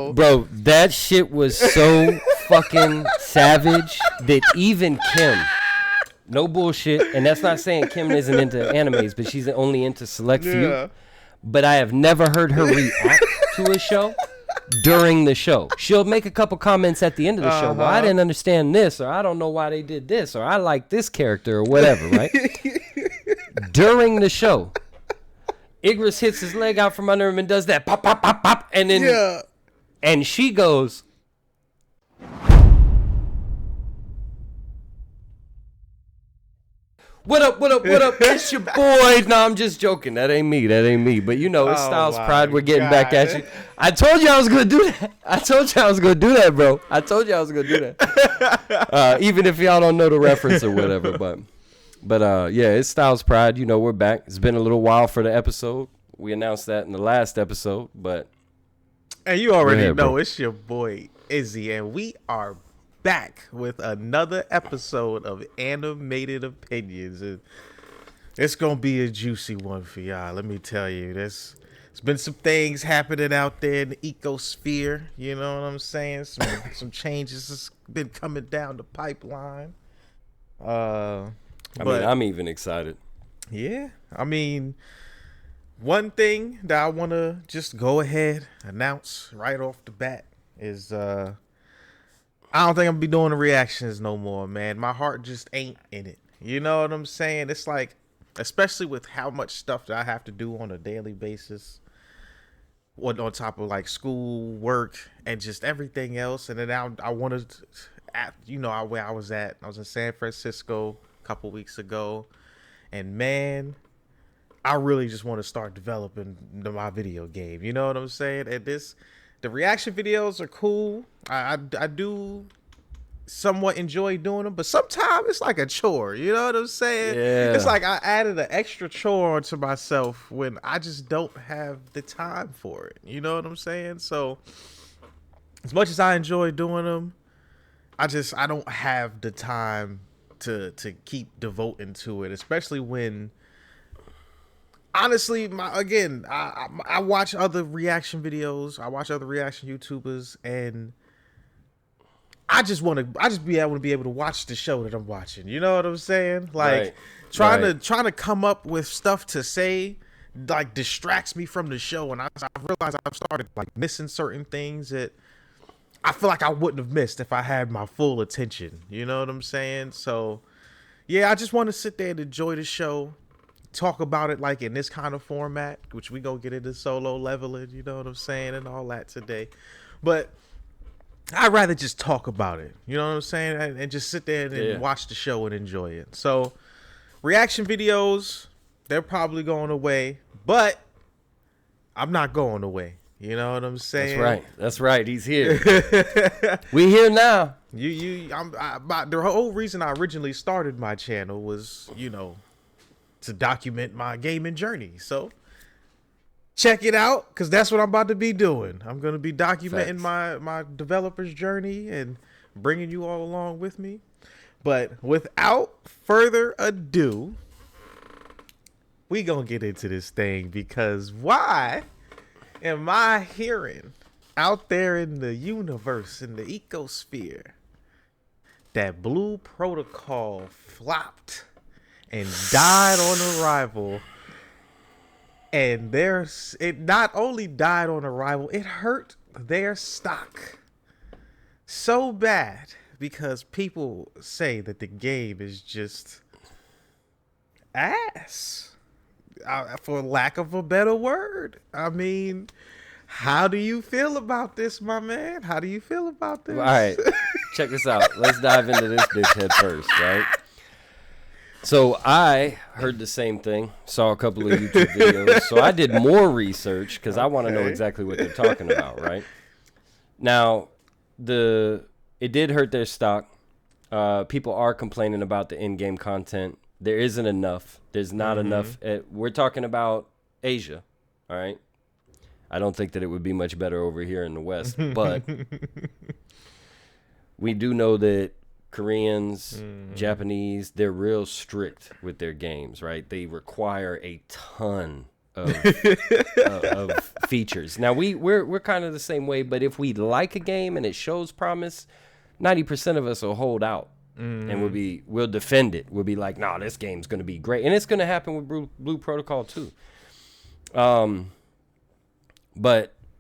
Bro, that shit was so fucking savage that even Kim, no bullshit, and that's not saying Kim isn't into animes, but she's only into select few. But I have never heard her react to a show during the show. She'll make a couple comments at the end of the show. Well, I didn't understand this, or I don't know why they did this, or I like this character, or whatever, right? During the show, Igris hits his leg out from under him and does that pop, pop, pop, pop, and then and she goes, what up, what up, what up? It's your boy. No, I'm just joking. That ain't me. But you know, it's Styles Pride. We're getting back at you. I told you I was going to do that. bro. I told you I was going to do that. Even if y'all don't know the reference or whatever. But yeah, it's Styles Pride. You know, we're back. It's been a little while for the episode. We announced that in the last episode, but. And you already know, bro. It's your boy, Izzy, and we are back with another episode of Animated Opinions. And it's going to be a juicy one for y'all. Let me tell you, there's been some things happening out there in the ecosphere. You know what I'm saying? Some changes has been coming down the pipeline. I mean, I'm even excited. Yeah. I mean, one thing that I want to just go ahead announce right off the bat is I don't think I'm gonna be doing the reactions no more, man. My heart just ain't in it. You know what I'm saying? It's like, especially with how much stuff that I have to do on a daily basis, on top of like school, work, and just everything else. And then I wanted, you know, where I was at. I was in San Francisco a couple weeks ago, and man, I really just want to start developing my video game. You know what I'm saying? And the reaction videos are cool. I do somewhat enjoy doing them, but sometimes it's like a chore. You know what I'm saying? Yeah. It's like I added an extra chore onto myself when I just don't have the time for it. You know what I'm saying? So as much as I enjoy doing them, I don't have the time to keep devoting to it, especially when. Honestly, I watch other reaction videos. I watch other reaction YouTubers, and I just be able to watch the show that I'm watching. You know what I'm saying? Like trying to come up with stuff to say, like distracts me from the show, and I realize I've started like missing certain things that I feel like I wouldn't have missed if I had my full attention. You know what I'm saying? So yeah, I just want to sit there and enjoy the show. Talk about it like in this kind of format, which we gonna get into solo leveling, you know what I'm saying, and all that today. But I'd rather just talk about it, you know what I'm saying, and just sit there and watch the show and enjoy it. So reaction videos, they're probably going away, but I'm not going away. You know what I'm saying? That's right. He's here. We here now. The whole reason I originally started my channel was, you know, to document my gaming journey. So check it out, because that's what I'm about to be doing. I'm going to be documenting my developer's journey and bringing you all along with me. But without further ado, we going to get into this thing, because why am I hearing out there in the universe, in the ecosphere, that Blue Protocol flopped and died on arrival? And it not only died on arrival, it hurt their stock so bad because people say that the game is just ass, for lack of a better word. I mean, how do you feel about this, my man? How do you feel about this? All right, check this out. Let's dive into this bitch head first, right? So I heard the same thing, saw a couple of YouTube videos. So I did more research because I want to know exactly what they're talking about, right? Now, it did hurt their stock. People are complaining about the in-game content. There isn't enough. There's not enough. We're talking about Asia, all right? I don't think that it would be much better over here in the West, but we do know that Koreans, Japanese, they're real strict with their games, right? They require a ton of features. Now we're kind of the same way, but if we like a game and it shows promise, 90% of us will hold out. And we'll defend it. We'll be like, nah, this game's gonna be great, and it's gonna happen with Blue Protocol too. But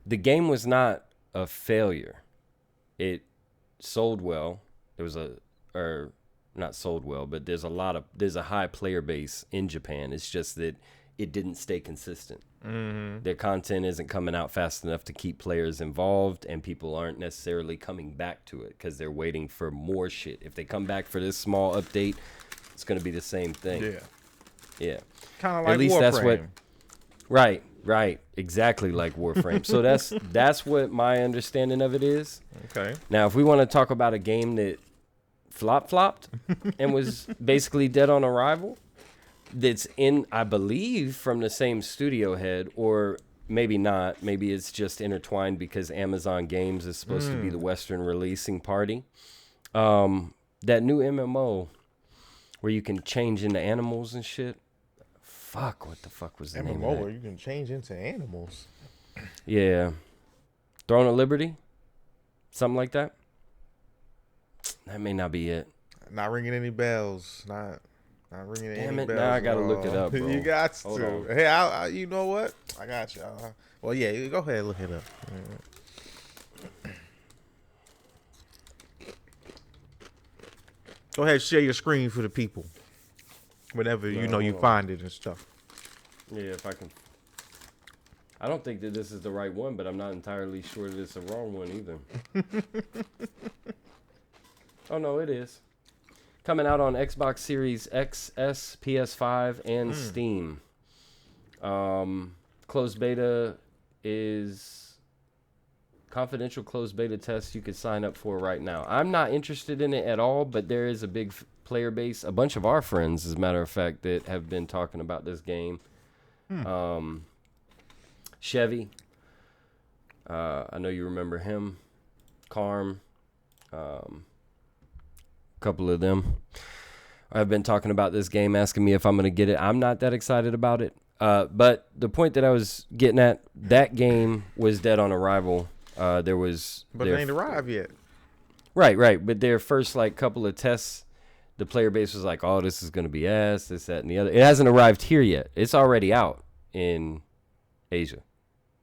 the game was not a failure. It sold well. Not sold well, but there's a high player base in Japan. It's just that it didn't stay consistent. Their content isn't coming out fast enough to keep players involved, and people aren't necessarily coming back to it because they're waiting for more shit. If they come back for this small update, it's going to be the same thing. Yeah. Kind of like At least Warframe. That's what. Right. Exactly like Warframe. So that's what my understanding of it is. Okay. Now, if we want to talk about a game that flopped and was basically dead on arrival, that's in, I believe, from the same studio head, or maybe not. Maybe it's just intertwined because Amazon Games is supposed to be the Western releasing party. That new MMO where you can change into animals and shit. Fuck, what the fuck was the name of MMO that? where you can change into animals. Yeah. Throne of Liberty? Something like that? That may not be it. Not ringing any bells. Not ringing Damn any it, bells. now I gotta look it up, bro. You got Hold to. on. Hey, I you know what? I got you. Well, yeah, go ahead and look it up. Go ahead, share your screen for the people. Whenever you find it and stuff. Yeah, if I can. I don't think that this is the right one, but I'm not entirely sure that it's the wrong one either. Oh, no, it is. Coming out on Xbox Series XS, PS5, and Steam. Closed beta is confidential closed beta test you could sign up for right now. I'm not interested in it at all, but there is a big player base. A bunch of our friends, as a matter of fact, that have been talking about this game. Chevy. I know you remember him. Carm. Couple of them. I've been talking about this game, asking me if I'm going to get it. I'm not that excited about it. But the point that I was getting at, that game was dead on arrival. But it ain't arrived yet. Right. But their first couple of tests, the player base was like, oh, this is going to be ass, this, that, and the other. It hasn't arrived here yet. It's already out in Asia,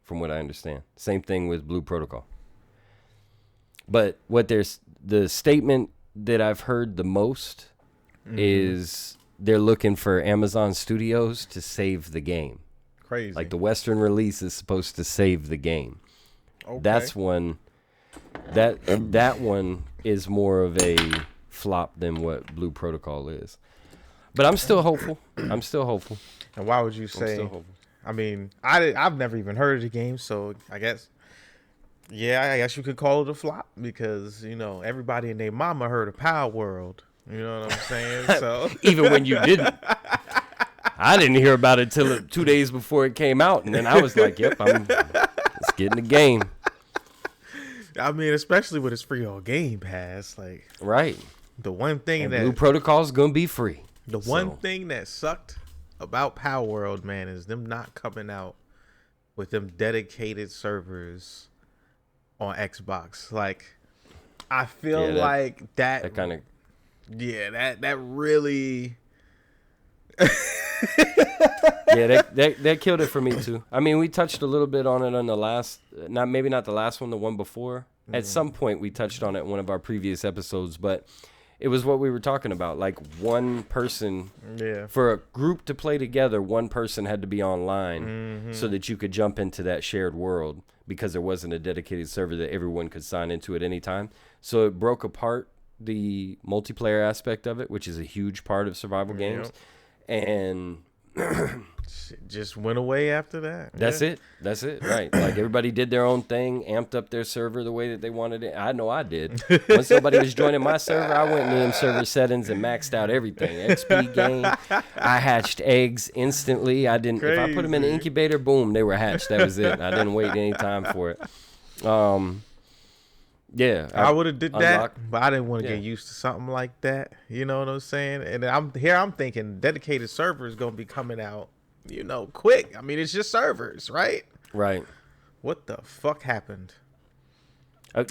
from what I understand. Same thing with Blue Protocol. But the statement that I've heard the most is they're looking for Amazon Studios to save the game. Crazy. Like the Western release is supposed to save the game. Okay. That's one. That one is more of a flop than what Blue Protocol is. But I'm still hopeful. And why would you say? I mean, I've never even heard of the game, so I guess. Yeah, I guess you could call it a flop because, everybody and their mama heard of Power World. You know what I'm saying? So even when you didn't. I didn't hear about it till 2 days before it came out, and then I was like, yep, let's get in the game. I mean, especially when it's free on Game Pass. Right. The one thing and that Blue Protocol is going to be free. The one thing that sucked about Power World, man, is them not coming out with them dedicated servers on Xbox. I feel like that kind of. Yeah, that really. Yeah, that killed it for me too. I mean, we touched a little bit on it on the last, maybe not the last one, the one before. At some point, we touched on it in one of our previous episodes, but it was what we were talking about. Like one person, for a group to play together, one person had to be online so that you could jump into that shared world because there wasn't a dedicated server that everyone could sign into at any time. So it broke apart the multiplayer aspect of it, which is a huge part of survival games. And just went away after that. That's it. Right. Like everybody did their own thing, amped up their server the way that they wanted it. I know I did. Once somebody was joining my server, I went into them server settings and maxed out everything. XP gain. I hatched eggs instantly. I didn't. If I put them in the incubator, boom, they were hatched. That was it. I didn't wait any time for it. Yeah, I would have did that, but I didn't want to get used to something like that. You know what I'm saying? And I'm thinking dedicated server is gonna be coming out, quick. I mean, it's just servers, right? Right. What the fuck happened?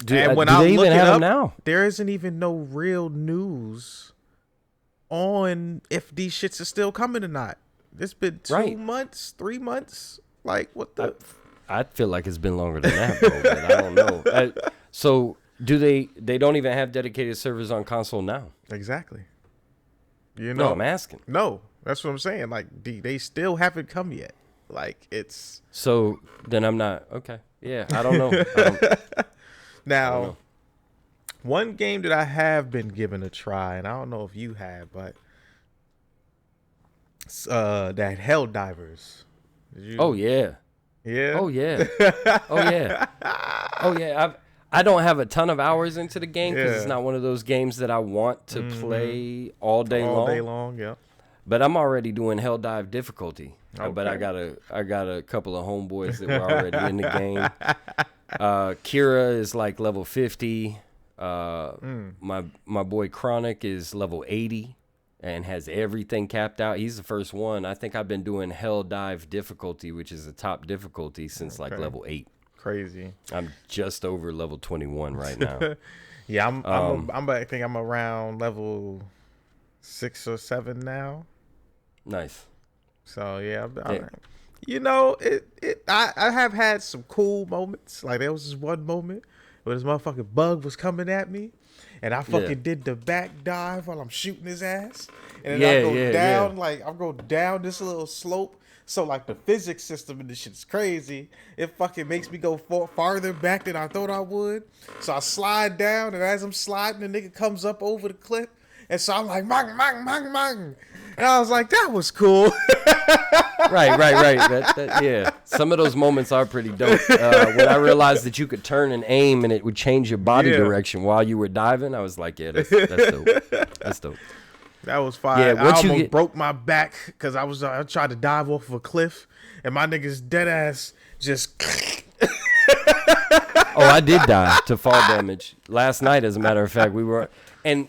Do And when they I even look it have up, them now? there isn't even no real news on if these shits are still coming or not. It's been 2 months, 3 months. Like, what the? I feel like it's been longer than that, bro, but I don't know. So do they don't even have dedicated servers on console now? Exactly. No, I'm asking. No, that's what I'm saying. Like, they still haven't come yet. Like, it's. So then I'm not. Okay. Yeah, I don't know. Now, one game that I have been given a try, and I don't know if you have, but that Helldivers. Oh yeah. Yeah. Oh yeah. Oh yeah. Oh yeah. I don't have a ton of hours into the game because it's not one of those games that I want to play all day long. All day long, yeah. But I'm already doing Helldive difficulty. Okay. But I got a couple of homeboys that were already in the game. Kira is like level 50. My boy Chronic is level 80 and has everything capped out. He's the first one. I think I've been doing Helldive difficulty, which is the top difficulty, since like level 8. Crazy. I'm just over level 21 right now. Yeah, I think I'm around level 6 or 7 now. Nice. So yeah, I have had some cool moments. Like, there was this one moment where this motherfucking bug was coming at me, and I fucking did the back dive while I'm shooting his ass, and then I go down, like I'm going down this little slope. So like the physics system in this shit is crazy. It fucking makes me go farther back than I thought I would. So I slide down, and as I'm sliding, the nigga comes up over the cliff, and so I'm like, mang, mang, mang, mang. And I was like, that was cool. Right. Yeah. Some of those moments are pretty dope. When I realized that you could turn and aim and it would change your body direction while you were diving, I was like, yeah, that's dope. That's dope. That was fire. Yeah, I almost broke my back because I tried to dive off of a cliff, and my nigga's dead ass just. Oh, I did die to fall damage last night. As a matter of fact, and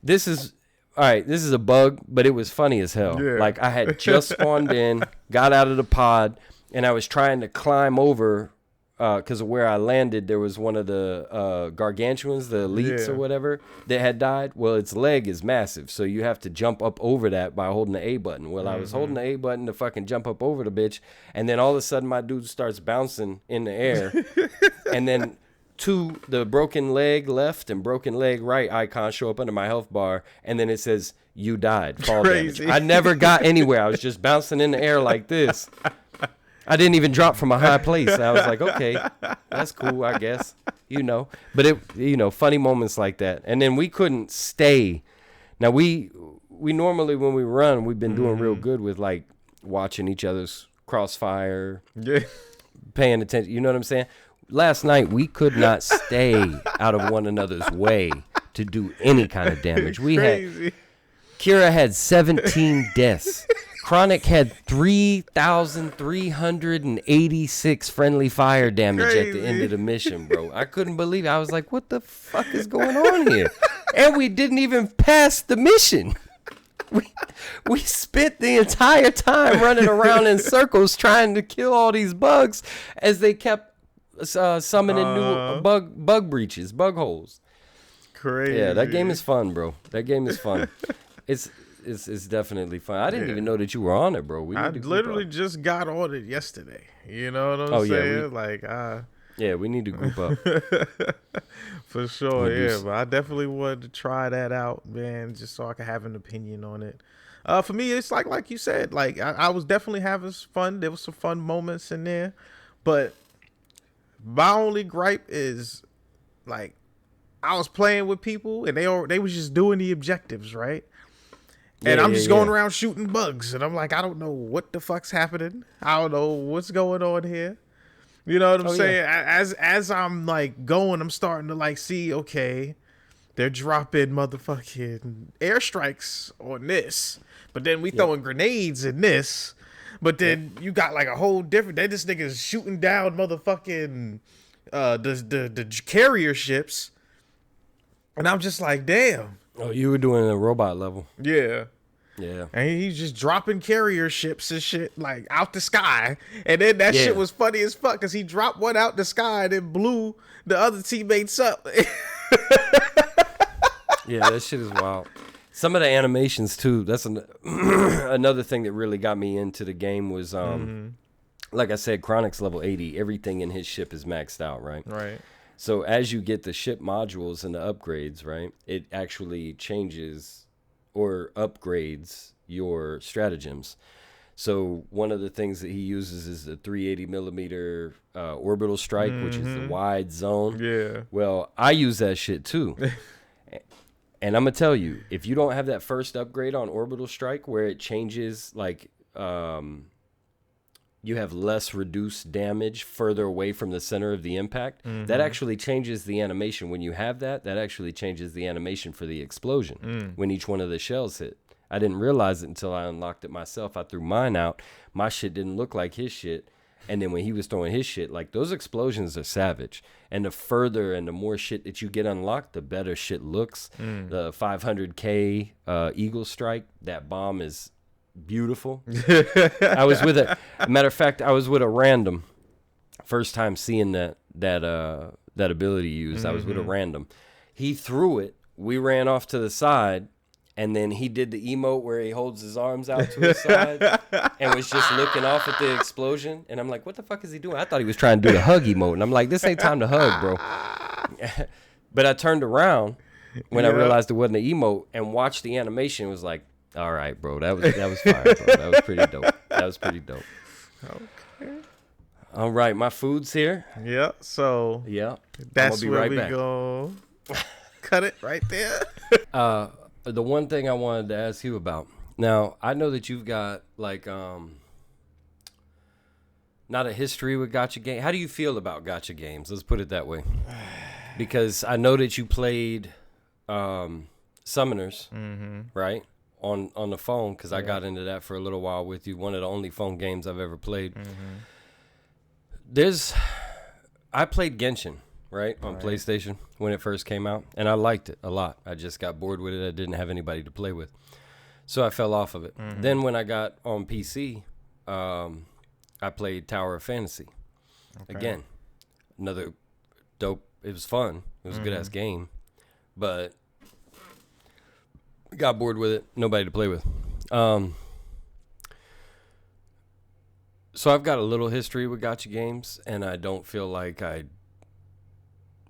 this is. All right, this is a bug, but it was funny as hell. Yeah. Like, I had just spawned in, got out of the pod, and I was trying to climb over because of where I landed. There was one of the gargantuans, the elites or whatever, that had died. Well, its leg is massive, so you have to jump up over that by holding the A button. Well, I was holding the A button to fucking jump up over the bitch, and then all of a sudden my dude starts bouncing in the air, and then the broken leg left and broken leg right icon show up under my health bar, and then it says you died, fall damage. I never got anywhere. I was just bouncing in the air like this. I didn't even drop from a high place. I was like, okay, that's cool, I guess, but it funny moments like that. And then we couldn't stay. Now we normally, when we run, we've been doing real good with like watching each other's crossfire, paying attention, you know what I'm saying? Last night, we could not stay out of one another's way to do any kind of damage. Kira had 17 deaths. Chronic had 3,386 friendly fire damage at the end of the mission, bro. I couldn't believe it. I was like, what the fuck is going on here? And we didn't even pass the mission. We spent the entire time running around in circles trying to kill all these bugs as they kept summoning new bug breaches, bug holes. Crazy. Yeah, that game is fun, bro. That game is fun. It's definitely fun. I didn't even know that you were on it, bro. I literally just got on it yesterday. You know what I'm saying? Yeah, we need to group up. For sure, yeah. But I definitely wanted to try that out, man, just so I could have an opinion on it. For me, it's like you said, like I was definitely having fun. There was some fun moments in there, but my only gripe is, like, I was playing with people and they was just doing the objectives, right? And I'm just going around shooting bugs, and I'm like, I don't know what the fuck's happening. I don't know what's going on here. You know what I'm saying? Yeah. As I'm like going, I'm starting to like see, okay, they're dropping motherfucking airstrikes on this, but then we throwing grenades in this. But then you got like a whole different. Then this nigga's shooting down motherfucking the carrier ships, and I'm just like, damn. Oh, you were doing a robot level. Yeah. Yeah. And he's just dropping carrier ships and shit like out the sky. And then that shit was funny as fuck because he dropped one out the sky and then blew the other teammates up. Yeah, that shit is wild. Some of the animations too. That's another thing that really got me into the game was, like I said, Chronix level 80. Everything in his ship is maxed out, right? Right. So as you get the ship modules and the upgrades, right, it actually changes or upgrades your stratagems. So one of the things that he uses is the 380 millimeter orbital strike, which is the wide zone. Yeah. Well, I use that shit too. And I'm going to tell you, if you don't have that first upgrade on Orbital Strike where it changes, like, you have less reduced damage further away from the center of the impact, that actually changes the animation. When you have that, that actually changes the animation for the explosion when each one of the shells hit. I didn't realize it until I unlocked it myself. I threw mine out. My shit didn't look like his shit. And then when he was throwing his shit, like, those explosions are savage. And the further and the more shit that you get unlocked, the better shit looks. The 500K Eagle Strike, that bomb is beautiful. I was with matter of fact, I was with a random. First time seeing that ability used. I was with a random. He threw it. We ran off to the side. And then he did the emote where he holds his arms out to his side and was just looking off at the explosion. And I'm like, what the fuck is he doing? I thought he was trying to do the hug emote. And I'm like, this ain't time to hug, bro. But I turned around when I realized it wasn't an emote and watched the animation. It was like, all right, bro, that was fire, bro. That was pretty dope. That was pretty dope. Okay. All right, my food's here. Yeah, so Yeah. that's where where we go. Cut it right there. The one thing I wanted to ask you about. Now, I know that you've got, like, not a history with gacha games. How do you feel about gacha games? Let's put it that way. Because I know that you played Summoners, right, on the phone, because I got into that for a little while with you. One of the only phone games I've ever played. I played Genshin. Right, on PlayStation when it first came out, and I liked it a lot. I just got bored with it. I didn't have anybody to play with, so I fell off of it. Then when I got on PC, I played Tower of Fantasy. Again, another dope. It was fun. It was a good ass game, but got bored with it. Nobody to play with. So I've got a little history with gacha games, and I don't feel like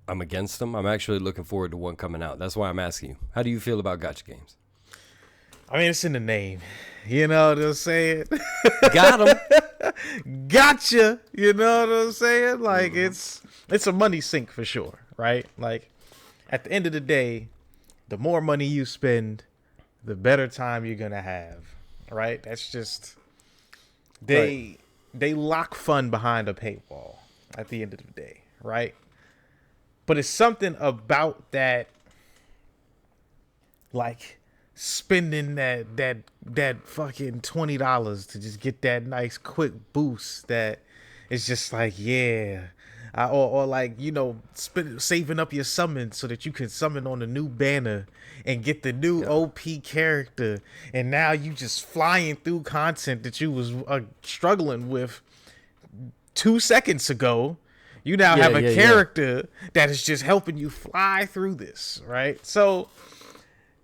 I'm against them. I'm actually looking forward to one coming out. That's why I'm asking you. How do you feel about gacha games? I mean, it's in the name. You know what I'm saying? Got him. Gotcha. You know what I'm saying? Like, it's a money sink for sure, right? Like, at the end of the day, the more money you spend, the better time you're going to have, right? That's just... They lock fun behind a paywall at the end of the day, right? But it's something about that, like, spending that fucking $20 to just get that nice quick boost that is just like, yeah. Or like, you know, saving up your summon so that you can summon on the new banner and get the new OP character. And now you just flying through content that you was struggling with 2 seconds ago. You now have a character that is just helping you fly through this, right? So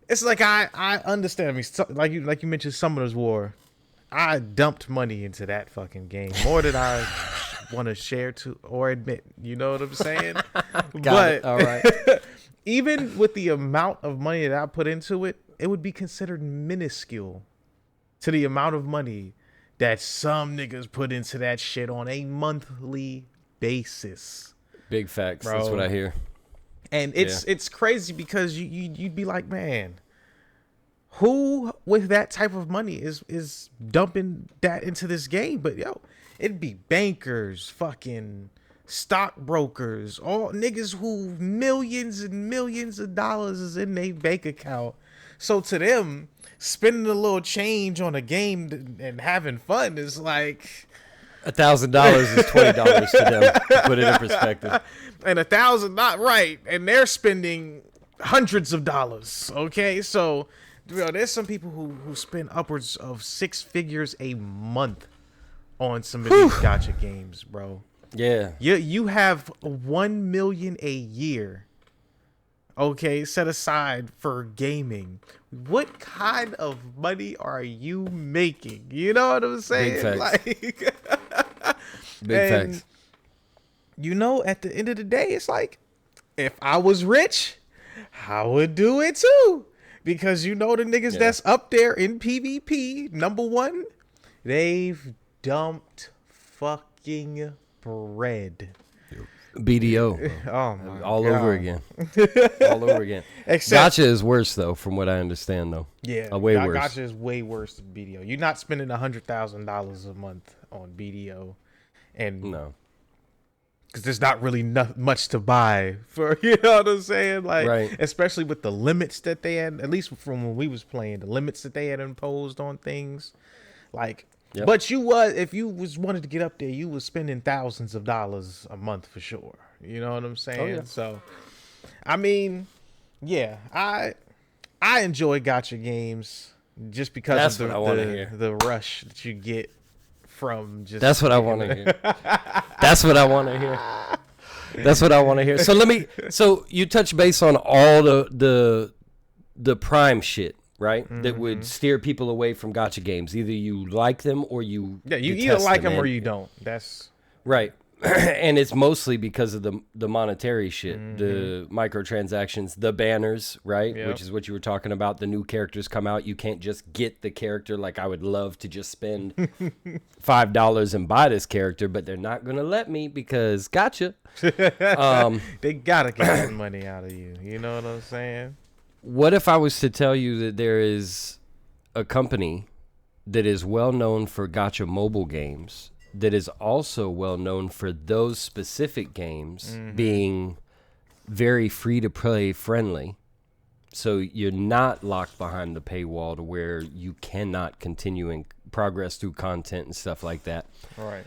it's like I understand. I mean, like you mentioned, Summoner's War. I dumped money into that fucking game more than I want to share to or admit. You know what I'm saying? But all right. Even with the amount of money that I put into it, it would be considered minuscule to the amount of money that some niggas put into that shit on a monthly basis. Big facts. Bro. That's what I hear. And it's crazy because you'd be like, man, who with that type of money is dumping that into this game? But yo, it'd be bankers, fucking stockbrokers, all niggas who millions and millions of dollars is in their bank account. So to them, spending a little change on a game and having fun is like $1,000 is $20 to them. To put it in perspective. And $1,000, not right, and they're spending hundreds of dollars. Okay, so Bro, there's some people who spend upwards of 6 figures a month on some of these gacha games, bro. Yeah. You have 1 million a year, okay, set aside for gaming. What kind of money are you making? You know what I'm saying? Big facts. Like, Big facts. You know, at the end of the day, it's like, if I was rich, I would do it too. Because you know the niggas that's up there in PvP, number one, they've dumped fucking bread. BDO. Oh my all God. over again. All over again. Except, Gacha is worse though, from what I understand though. yeah, way worse. Gacha is way worse than BDO. You're not spending $100,000 a month on BDO, and No. because there's not really much to buy for, you know what I'm saying? Like, Right. especially with the limits that they had, at least from when we was playing, the limits that they had imposed on things. Like, Yep. but if you wanted to get up there, you was spending thousands of dollars a month for sure. You know what I'm saying? Oh, yeah. So, I mean, yeah, I enjoy gacha games just because That's of what I wanna hear. the rush that you get from just. That's what I want to hear. That's what I want to hear. That's what I want to hear. So you touch base on all the prime shit, right? That would steer people away from gacha games. Either you like them or you Yeah, you either detest like them or and- you don't. That's right. And it's mostly because of the monetary shit, the microtransactions, the banners, right? Yep. Which is what you were talking about. The new characters come out. You can't just get the character. Like, I would love to just spend $5 and buy this character, but they're not going to let me because gotcha. they gotta get that money out of you. You know what I'm saying? What if I was to tell you that there is a company that is well known for gacha mobile games that is also well known for those specific games being very free to play friendly. So you're not locked behind the paywall to where you cannot continue and progress through content and stuff like that. Right.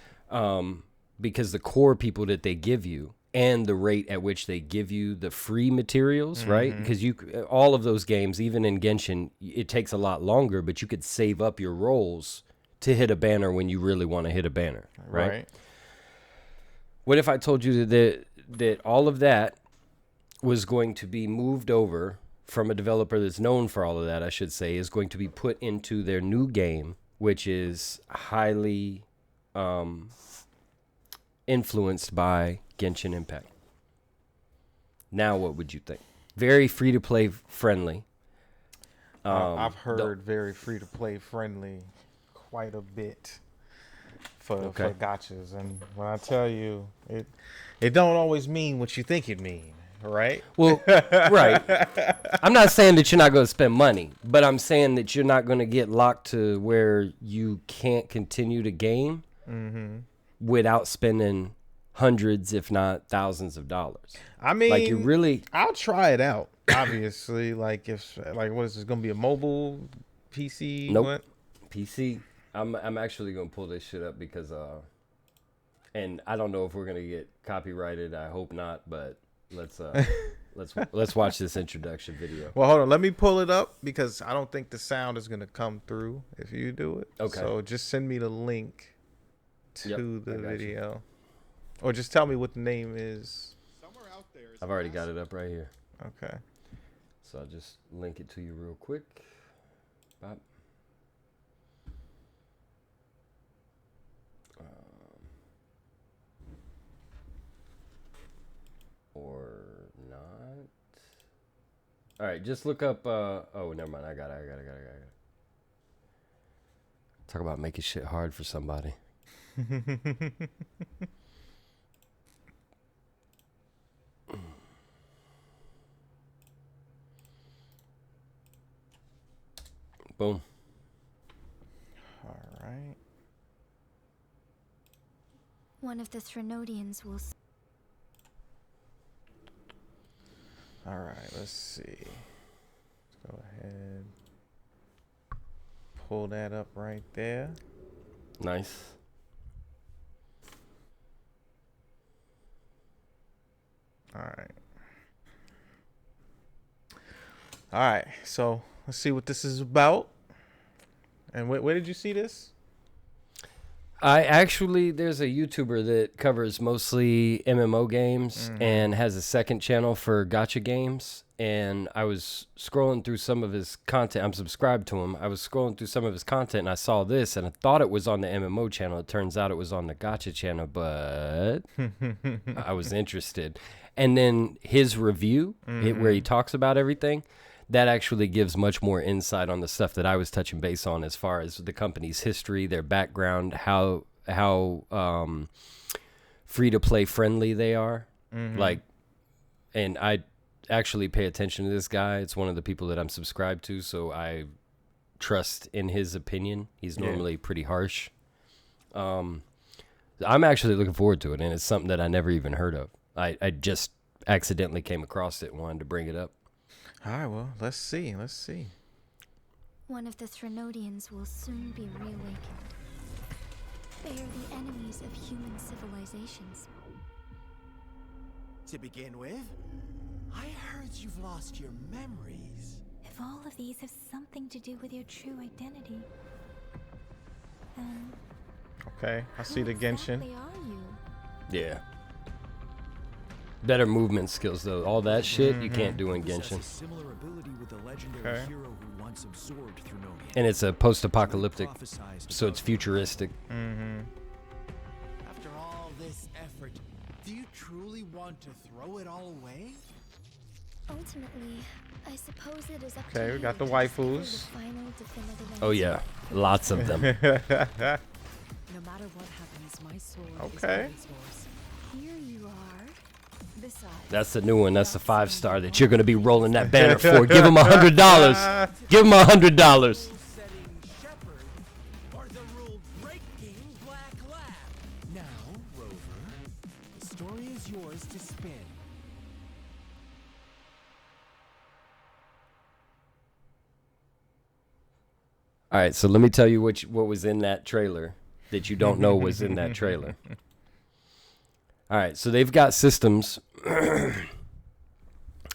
Because the core people that they give you and the rate at which they give you the free materials, right? Because all of those games, even in Genshin, it takes a lot longer, but you could save up your rolls to hit a banner when you really want to hit a banner, right? What if I told you that all of that was going to be moved over from a developer that's known for all of that, I should say, is going to be put into their new game, which is highly influenced by Genshin Impact? Now what would you think? Very free-to-play friendly. I've heard very free to play friendly quite a bit for gachas, and when I tell you, it don't always mean what you think it mean, right? Well, right. I'm not saying that you're not going to spend money, but I'm saying that you're not going to get locked to where you can't continue to game without spending hundreds, if not thousands of dollars. I mean, like, you really, I'll try it out. Obviously, what is this gonna be, a mobile PC? Nope. What? PC. I'm actually going to pull this shit up because and I don't know if we're going to get copyrighted. I hope not, but let's watch this introduction video. Well, hold on. Let me pull it up because I don't think the sound is gonna come through if you do it. Okay. So just send me the link to the I got you. video, or just tell me what the name is. I've already got it up right here. Okay. So I'll just link it to you real quick. Bop. Or not. All right, just look up. Oh, never mind. I got it. Talk about making shit hard for somebody. Boom. All right. One of the Threnodians will. All right. Let's see. Let's go ahead. Pull that up right there. Nice. All right. All right. So Let's see what this is about. And where did you see this? There's a YouTuber that covers mostly MMO games and has a second channel for gacha games. And I was scrolling through some of his content. I'm subscribed to him. I was scrolling through some of his content and I saw this and I thought it was on the MMO channel. It turns out it was on the gacha channel, but I was interested. And then his review, where he talks about everything, that actually gives much more insight on the stuff that I was touching base on as far as the company's history, their background, how free-to-play friendly they are. Like, and I actually pay attention to this guy. It's one of the people that I'm subscribed to, so I trust in his opinion. He's normally pretty harsh. I'm actually looking forward to it, and it's something that I never even heard of. I just accidentally came across it and wanted to bring it up. All right, well, let's see. Let's see. One of the Threnodians will soon be reawakened. They are the enemies of human civilizations. To begin with, I heard you've lost your memories. If all of these have something to do with your true identity, then Okay, I see the Genshin. exactly are you? Yeah. Better movement skills, though. All that shit you can't do in Possesses Genshin. similar ability with the legendary Okay. hero who once absorbed Threnodian. And it's a post-apocalyptic, Prophesized so it's about futuristic. After all this effort, do you truly want to throw it all away? Ultimately, I suppose it is up Okay, to we you got the to discover waifus. the final definitive Oh, yeah. Lots of them. No matter what happens, my sword Okay. is always yours. Here you are. Besides, That's the new one. That's the 5-star that you're going to be rolling that banner for. Give him $100. Give him $100. Rule-setting shepherd or the rule-breaking black lab? Now, Rover, the story is yours to spin. All right, so let me tell you what was in that trailer that you don't know was in that trailer. All right, so they've got systems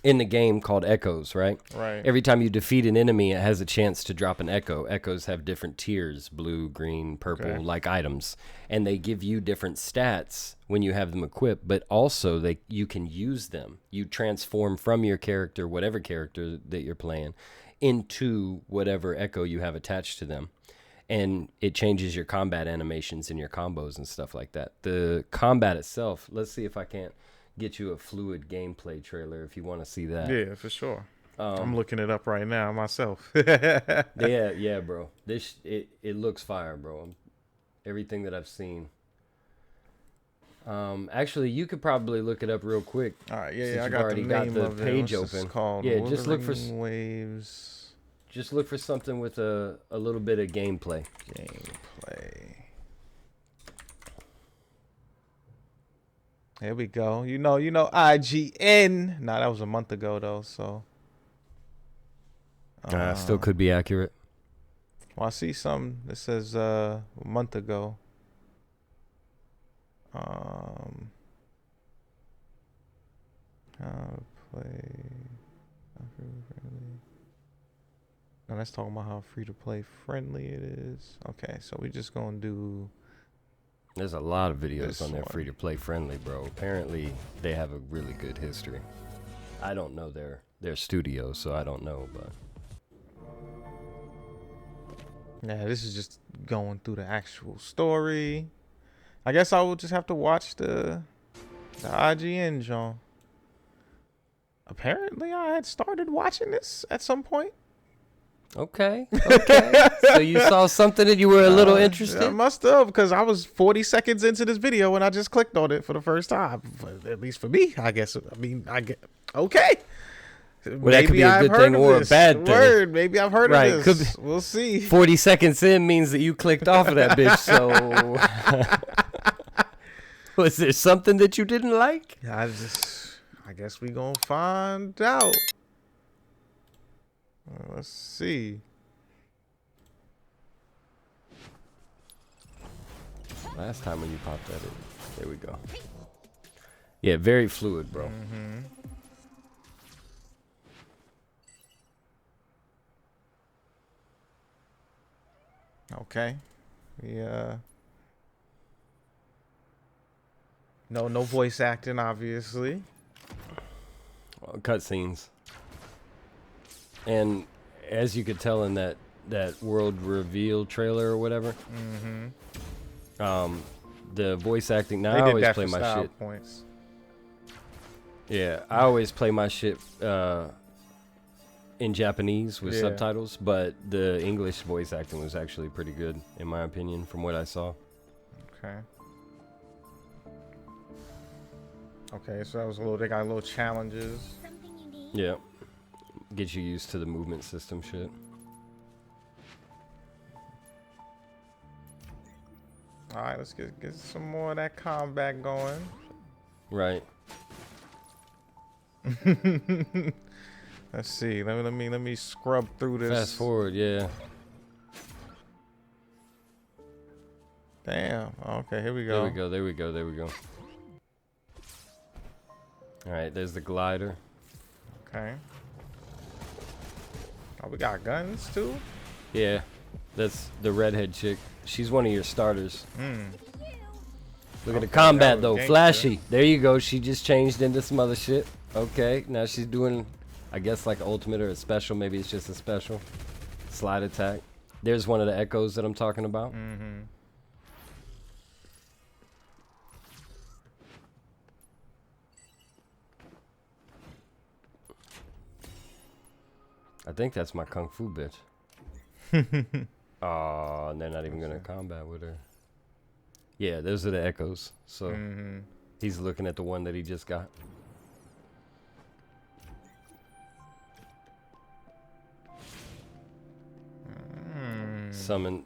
in the game called echoes, right? Right. Every time you defeat an enemy, it has a chance to drop an echo. Echoes have different tiers, blue, green, purple, Okay. like items. And they give you different stats when you have them equipped, but also you can use them. You transform from your character, whatever character that you're playing, into whatever echo you have attached to them. And it changes your combat animations and your combos and stuff like that. The combat itself, let's see if I can't get you a fluid gameplay trailer if you want to see that. Yeah, for sure. I'm looking it up right now myself. Yeah, bro. It looks fire, bro. Everything that I've seen. Actually, you could probably look it up real quick. All right, since I you've got the already name got the of page it. What's this open. called? Yeah, just look for Wuthering Waves something with a little bit of gameplay. gameplay. There we go. You know, IGN. Nah, that was a month ago though. So, Still could be accurate. well, I see some that says a month ago. How to play. No, that's talking about how free to play friendly it is. Okay, so we just gonna do. There's a lot of videos This on there one. free to play friendly, bro. Apparently, they have a really good history. I don't know their studio, so I don't know, but Yeah, this is just going through the actual story. I guess I will just have to watch the IGN, John. Apparently, I had started watching this at some point. okay. So you saw something and you were a little interested. I must have, because I was 40 seconds into this video and I just clicked on it for the first time. At least for me, I guess. I mean, I get okay. Well, that could be a good thing or a bad thing. Word, maybe I've heard Right, of could this. We'll see. 40 seconds in means that you clicked off of that bitch. So was there something that you didn't like? I guess we gonna find out. Let's see. Last time when you popped that in. There we go. Yeah, very fluid, bro. Okay. Yeah. No voice acting, obviously. Cutscenes. And as you could tell in that world reveal trailer or whatever, the voice acting. Now They I did always that play for my style shit. points. Yeah, I always play my shit in Japanese with Yeah. subtitles, but the English voice acting was actually pretty good, in my opinion, from what I saw. Okay. Okay, so that was a little. They got little challenges. Something you need? Yeah, get you used to the movement system shit. All right, let's get some more of that combat going. Right. Let's see. Let me scrub through this. Fast forward, yeah. Damn. Okay, here we There go. we go. There we go. There we go. All right, there's the glider. Okay. Oh, we got guns too. Yeah, that's the redhead chick. She's one of your starters. Look at the Okay, combat that was though, gangsta. flashy. There you go. She just changed into some other shit. Okay, now she's doing, I guess, like ultimate or a special. Maybe it's just a special slide attack. There's one of the echoes that I'm talking about. I think that's my kung fu bitch. Oh, and they're not even gonna combat with her. Yeah, those are the echoes. So he's looking at the one that he just got.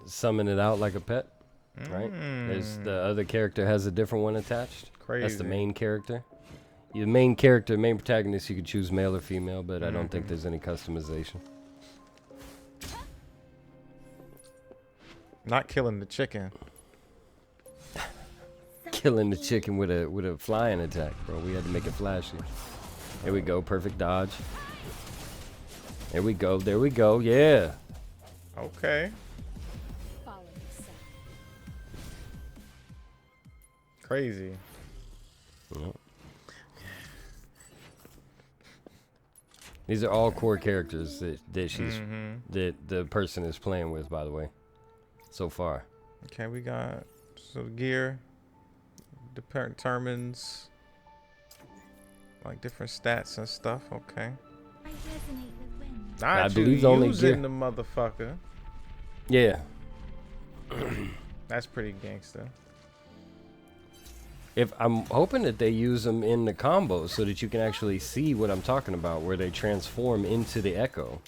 Summon it out like a pet, right? There's the other character has a different one attached. That's the Crazy. main character. The main character, main protagonist, you could choose male or female, but I don't think there's any customization. Not killing the chicken. Killing the chicken with a flying attack, bro. We had to make it flashy. There we go, perfect dodge. There we go, there we go, yeah. Okay. Follow me, son. Crazy. Yep. These are all core characters that the person is playing with, by the way, so far. Okay, we got so gear determines like different stats and stuff. Okay. I resonate with wind. Not I you believe only using gear. the motherfucker. Yeah. That's pretty gangster. If I'm hoping that they use them in the combo so that you can actually see what I'm talking about, where they transform into the echo.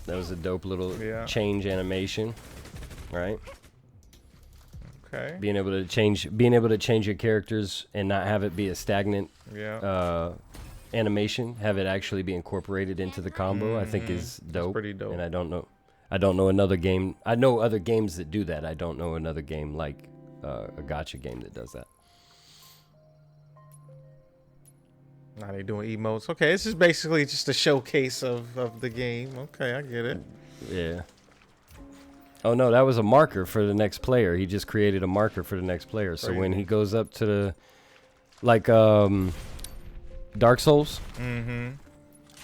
That was a dope little change animation, right? Okay. Being able to change your characters and not have it be a stagnant Yeah. animation, have it actually be incorporated into the combo, I think is dope. pretty dope. And I don't know another game. I know other games that do that. I don't know another game like a gacha game that does that. Now they doing emotes. Okay, this is basically just a showcase of the game. Okay, I get it. Yeah. Oh no, that was a marker for the next player. He just created a marker for the next player. So when he goes up to the, like, Dark Souls.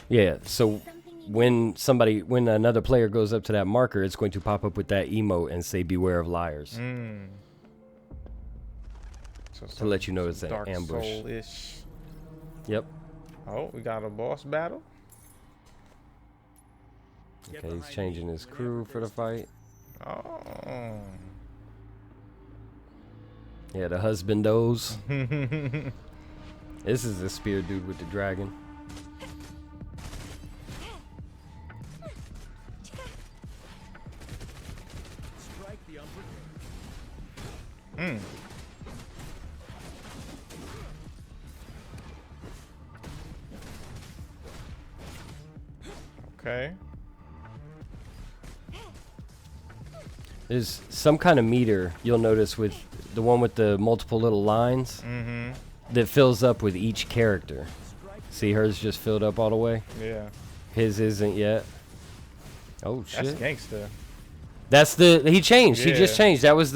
Yeah. So when another player goes up to that marker, it's going to pop up with that emote and say "Beware of liars" So to let you know it's an Dark ambush. Soul-ish. Yep. Oh, we got a boss battle. Okay, he's changing his crew for the fight. Oh. Yeah, the husbandos. This is the spear dude with the dragon. Strike the unprepared. Okay. There's some kind of meter you'll notice with the one with the multiple little lines that fills up with each character. See, hers just filled up all the way. Yeah. His isn't yet. Oh That's shit. gangster. That's he changed. He just Yeah. changed. That was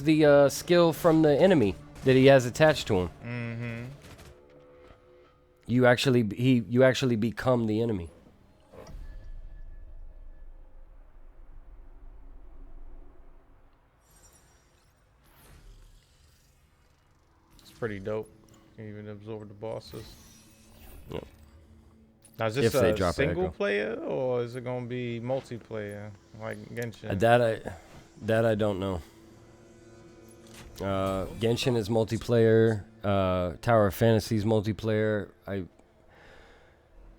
the skill from the enemy that he has attached to him. Mm-hmm. You actually become the enemy. It's pretty dope. You can even absorb the bosses. Yep. Now, is this If they a drop single Echo. player or is it gonna be multiplayer like Genshin? That I don't know. Genshin is multiplayer. Tower of Fantasy is multiplayer. I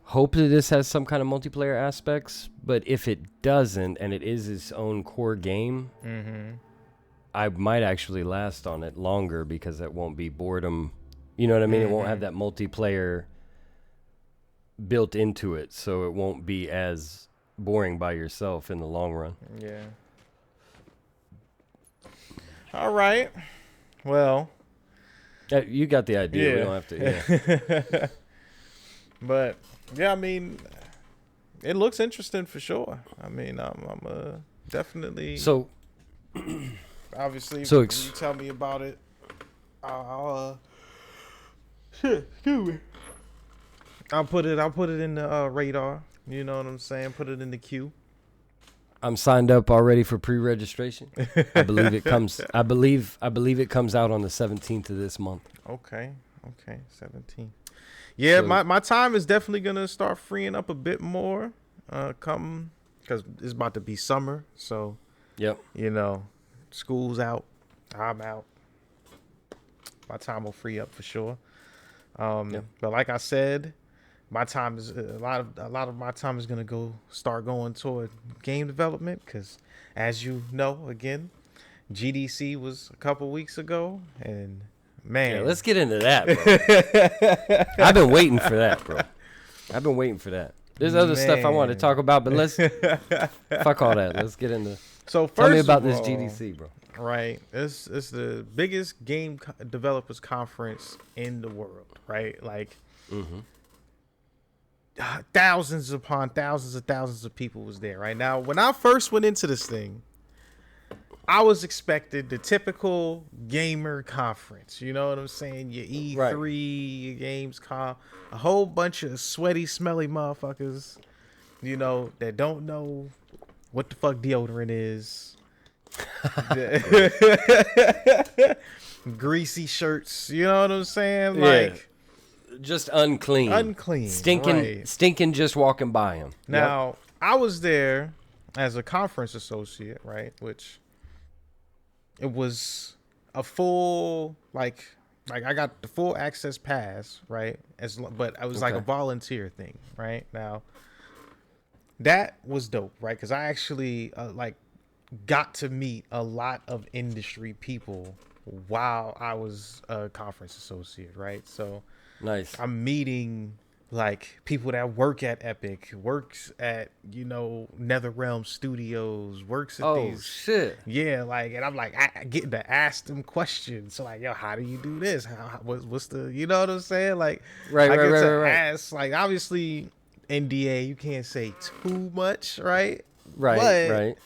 hope that this has some kind of multiplayer aspects, but if it doesn't and it is its own core game, I might actually last on it longer because it won't be boredom. You know what I mean? It won't have that multiplayer built into it, so it won't be as boring by yourself in the long run. Yeah. All right. Well, You got the idea. We Yeah. don't have to. Yeah. but yeah, I mean, it looks interesting for sure. I mean, I'm definitely. So obviously, so when ex- you tell me about it, excuse me. I'll put it in the radar. You know what I'm saying? Put it in the queue. I'm signed up already for pre-registration. I believe it comes. I believe it comes out on the 17th of this month. Okay. 17. Yeah, So- my time is definitely gonna start freeing up a bit more. Come because it's about to be summer, so Yep. you know, school's out, I'm out. My time will free up for sure. Yep. But like I said, my time is a lot of my time is gonna start going toward game development because, as you know, again, GDC was a couple weeks ago, and man, Yeah, let's get into that, bro. I've been waiting for that, bro. I've been waiting for that. There's other stuff I want to Man. talk about, but let's fuck all that. Let's get into. So first Tell me about of this all, GDC, bro. Right, it's the biggest game developers conference in the world, right? Like thousands upon thousands of people was there. Right now, when I first went into this thing, I was expected the typical gamer conference. You know what I'm saying? Your E3, your Gamescom, a whole bunch of sweaty, smelly motherfuckers, you know, that don't know what the fuck deodorant is. Greasy shirts, you know what I'm saying? Yeah. Like Just unclean. unclean, Stinking, right. stinking just walking by him. Now, I was there as a conference associate, right? Which it was a full like I got the full access pass, right? But I was like a Okay. volunteer thing, right? Now that was dope, right? Because I actually got to meet a lot of industry people while I was a conference associate, right? So Nice. I'm meeting like people that work at Epic, works at, you know, NetherRealm Studios, works at Oh these. shit. Yeah, like, and I'm like, I getting to ask them questions. So like, yo, how do you do this? What's the, you know what I'm saying? Like, Right, I right, get right, to right, right. ask, like, obviously NDA, you can't say too much, right? Right, But right.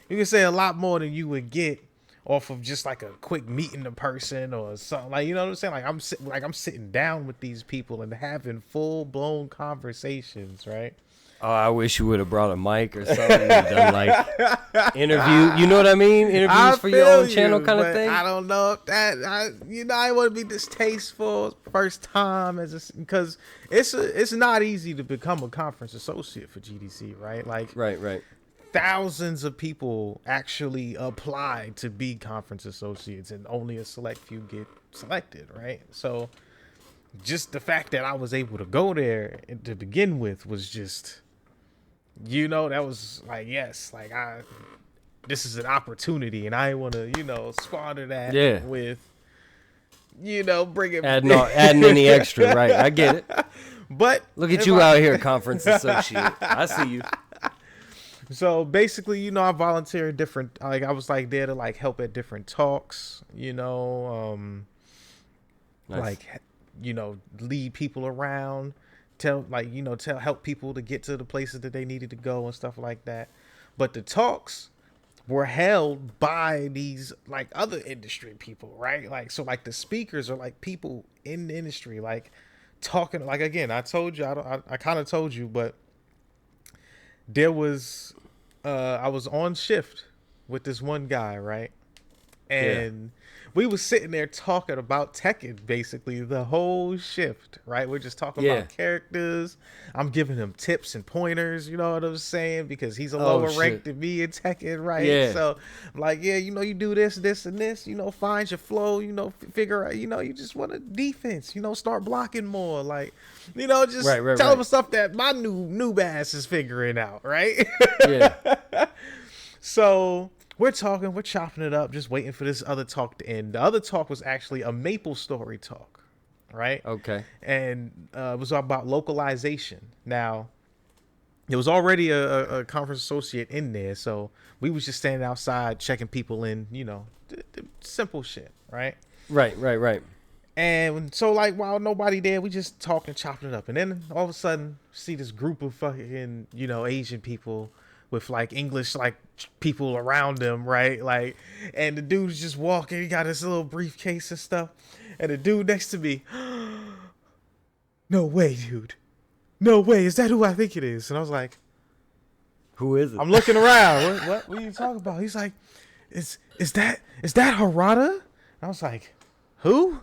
you can say a lot more than you would get off of just like a quick meeting a person or something, like, you know what I'm saying? Like I'm sitting down with these people and having full blown conversations, right? Oh, I wish you would have brought a mic or something. And done like interview. You know what I mean? Interviews for your feel own channel you, kind of but thing. I don't know if that, I want to be distasteful first time because it's not easy to become a conference associate for GDC, right? Like Right, right. thousands of people actually apply to be conference associates and only a select few get selected, right? So just the fact that I was able to go there to begin with was just, you know, that was like, yes, like this is an opportunity and I want to, you know, squander that Yeah. with, you know, bringing Adding any extra, right? I get it. But Look at if you I- out here, conference associate. I see you. So basically, you know, I volunteered different, like I was like there to like help at different talks, you know, Nice. like, you know, lead people around, help people to get to the places that they needed to go and stuff like that. But the talks were held by these like other industry people, right? Like, so like the speakers are like people in the industry, like talking. Like, again, I told you, I kind of told you, but there was, I was on shift with this one guy, right? And we was sitting there talking about Tekken basically the whole shift, right? We're just talking about characters. I'm giving him tips and pointers, you know what I'm saying? Because he's a lower rank than me in Tekken, right? Yeah. So, like, yeah, you know, you do this, this, and this, you know, find your flow, you know, figure out, you know, you just want a defense, you know, start blocking more, like, you know, just tell him stuff that my noob ass is figuring out, right? Yeah. So we're talking, we're chopping it up, just waiting for this other talk to end. The other talk was actually a Maple Story talk, right? Okay. And it was about localization. Now, there was already a conference associate in there, so we was just standing outside checking people in, you know, the simple shit, right? Right. And so, like, while nobody there, we just talking, chopping it up. And then all of a sudden, see this group of fucking, you know, Asian people with like English like people around them, right? Like, and the dude's just walking, he got his little briefcase and stuff, and the dude next to me, no way, dude, no way, is that who I think it is? And I was like, who is it? I'm looking around, what are you talking about? He's like, is that Harada? And I was like, who?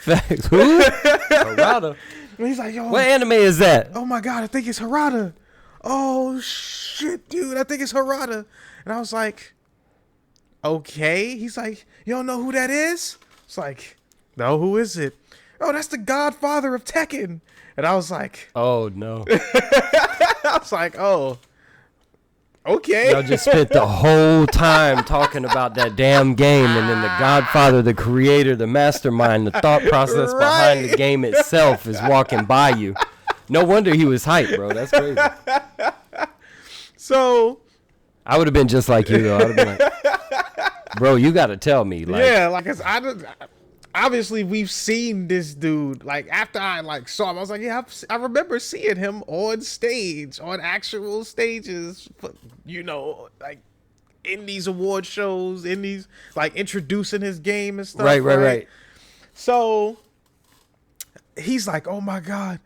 Facts. Who? Harada. And he's like, yo, What anime is that? oh my god, I think it's Harada. Oh shit, dude, I think it's Harada. And I was like, okay. He's like, you don't know who that is? It's like, no, who is it? Oh, that's the godfather of Tekken. And I was like, Oh no. I was like, oh, okay. Y'all just spent the whole time talking about that damn game, and then the Godfather, the creator, the mastermind, the thought process behind the game itself is walking by you. No wonder he was hyped, bro. That's crazy. So I would have been just like you, though. I would have been like, bro, you got to tell me. Like, yeah, like obviously we've seen this dude. Like, after I like saw him, I was like, yeah, I remember seeing him on stage, on actual stages, you know, like in these award shows, in these like introducing his game and stuff. Right. So he's like, oh my god,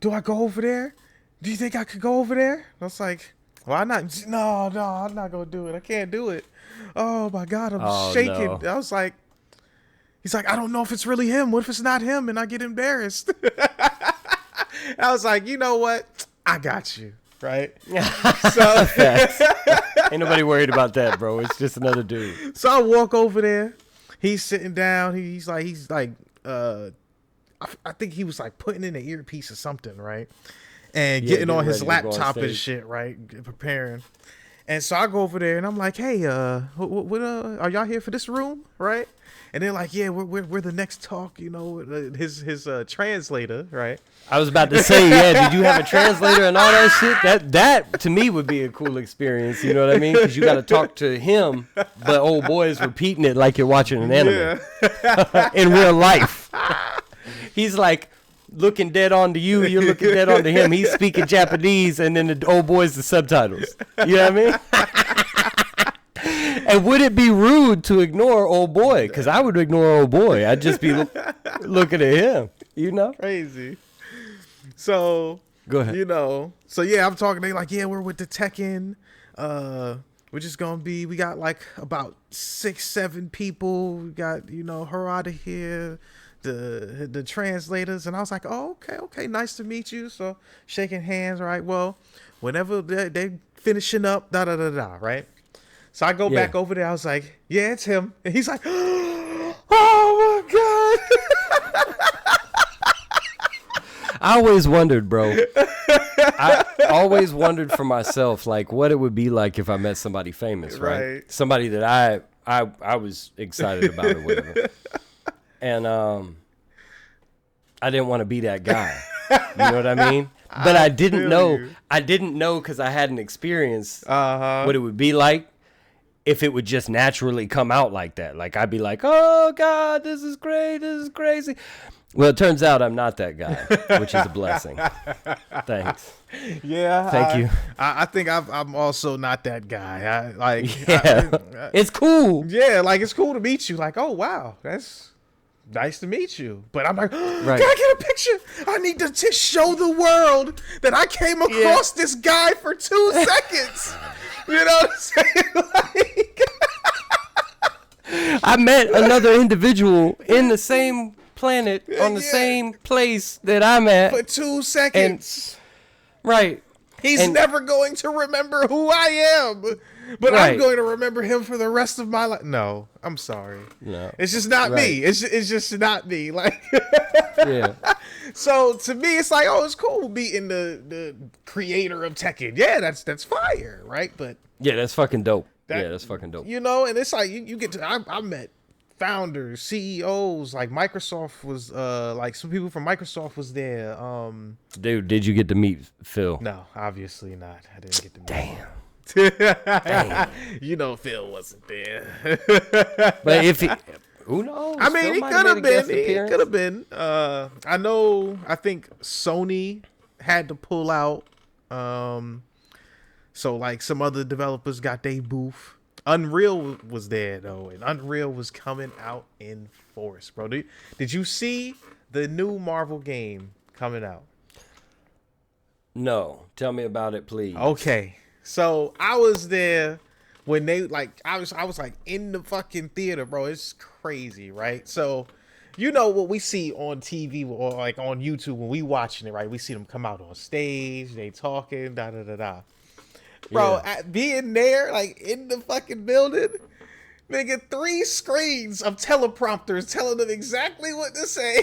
do I go over there? Do you think I could go over there? I was like, why not? No, I'm not gonna do it. I can't do it. Oh my god, I'm shaking. No. I was like, he's like, I don't know if it's really him. What if it's not him and I get embarrassed? I was like, you know what? I got you, right? So ain't nobody worried about that, bro. It's just another dude. So I walk over there. He's sitting down. He's like, I think he was like putting in an earpiece or something, right? And getting on his laptop and shit, right? Preparing. And so I go over there and I'm like, hey, what are y'all here for this room, right? And they're like, yeah, we're the next talk, you know, his translator, right? I was about to say, yeah, did you have a translator and all that shit? That to me would be a cool experience, you know what I mean? Because you got to talk to him, but old boy is repeating it like you're watching an anime in real life. He's like looking dead on to you, you're looking dead on to him. He's speaking Japanese, and then the old boy's the subtitles. You know what I mean? And would it be rude to ignore old boy? Because I would ignore old boy. I'd just be looking at him, you know? Crazy. So, go ahead. You know, so yeah, I'm talking. They like, yeah, we're with the Tekken. We're just gonna be. We got like about 6-7 people. We got, you know, Harada here, the translators, and I was like, oh, okay, nice to meet you. So shaking hands, right? Well, whenever they finishing up, right? So I go back over there. I was like, yeah, it's him. And he's like, oh my god. I always wondered, bro. I always wondered for myself, like, what it would be like if I met somebody famous, right? Somebody that I was excited about or whatever. And I didn't want to be that guy. You know what I mean? But I didn't know. I didn't know because I hadn't experienced what it would be like if it would just naturally come out like that. Like, I'd be like, oh, God, this is great. This is crazy. Well, it turns out I'm not that guy, which is a blessing. Thanks. Yeah. Thank you. I think I'm also not that guy. Yeah. It's cool. Yeah, like it's cool to meet you. Like, oh wow, that's nice to meet you. But I'm like, Right. can I get a picture? I need to show the world that I came across this guy for 2 seconds. You know what I'm saying? Like, I met another individual in the same planet on the same place that I'm at. for 2 seconds. Right. He's never going to remember who I am. But I'm Right. going to remember him for the rest of my life. No, I'm sorry. No. It's just not Right. me. It's just not me. Like, Yeah. so to me, it's like, oh, it's cool meeting the creator of Tekken. Yeah, that's fire, right? But Yeah, that's fucking dope. That- That's fucking dope. you know, and it's like you get to. I met founders, CEOs, like Microsoft was. Like some people from Microsoft was there. Dude, did you get to meet Phil? No, obviously not. I didn't get to meet. Damn. You know, Phil wasn't there. But if he, who knows? I mean, Phil he might could have have made a guest been. He appearance. could have been. I know. I think Sony had to pull out. So like some other developers got their booth. Unreal was there though, and Unreal was coming out in force, bro. Did you see the new Marvel game coming out? No, tell me about it, please. Okay, so I was there when they like I was like in the fucking theater, bro. It's crazy, right? So you know what we see on TV or like on YouTube when we watching it, right? We see them come out on stage, they talking, da da da da. Bro, Yeah. at being there, like in the fucking building, nigga, 3 screens of teleprompters telling them exactly what to say.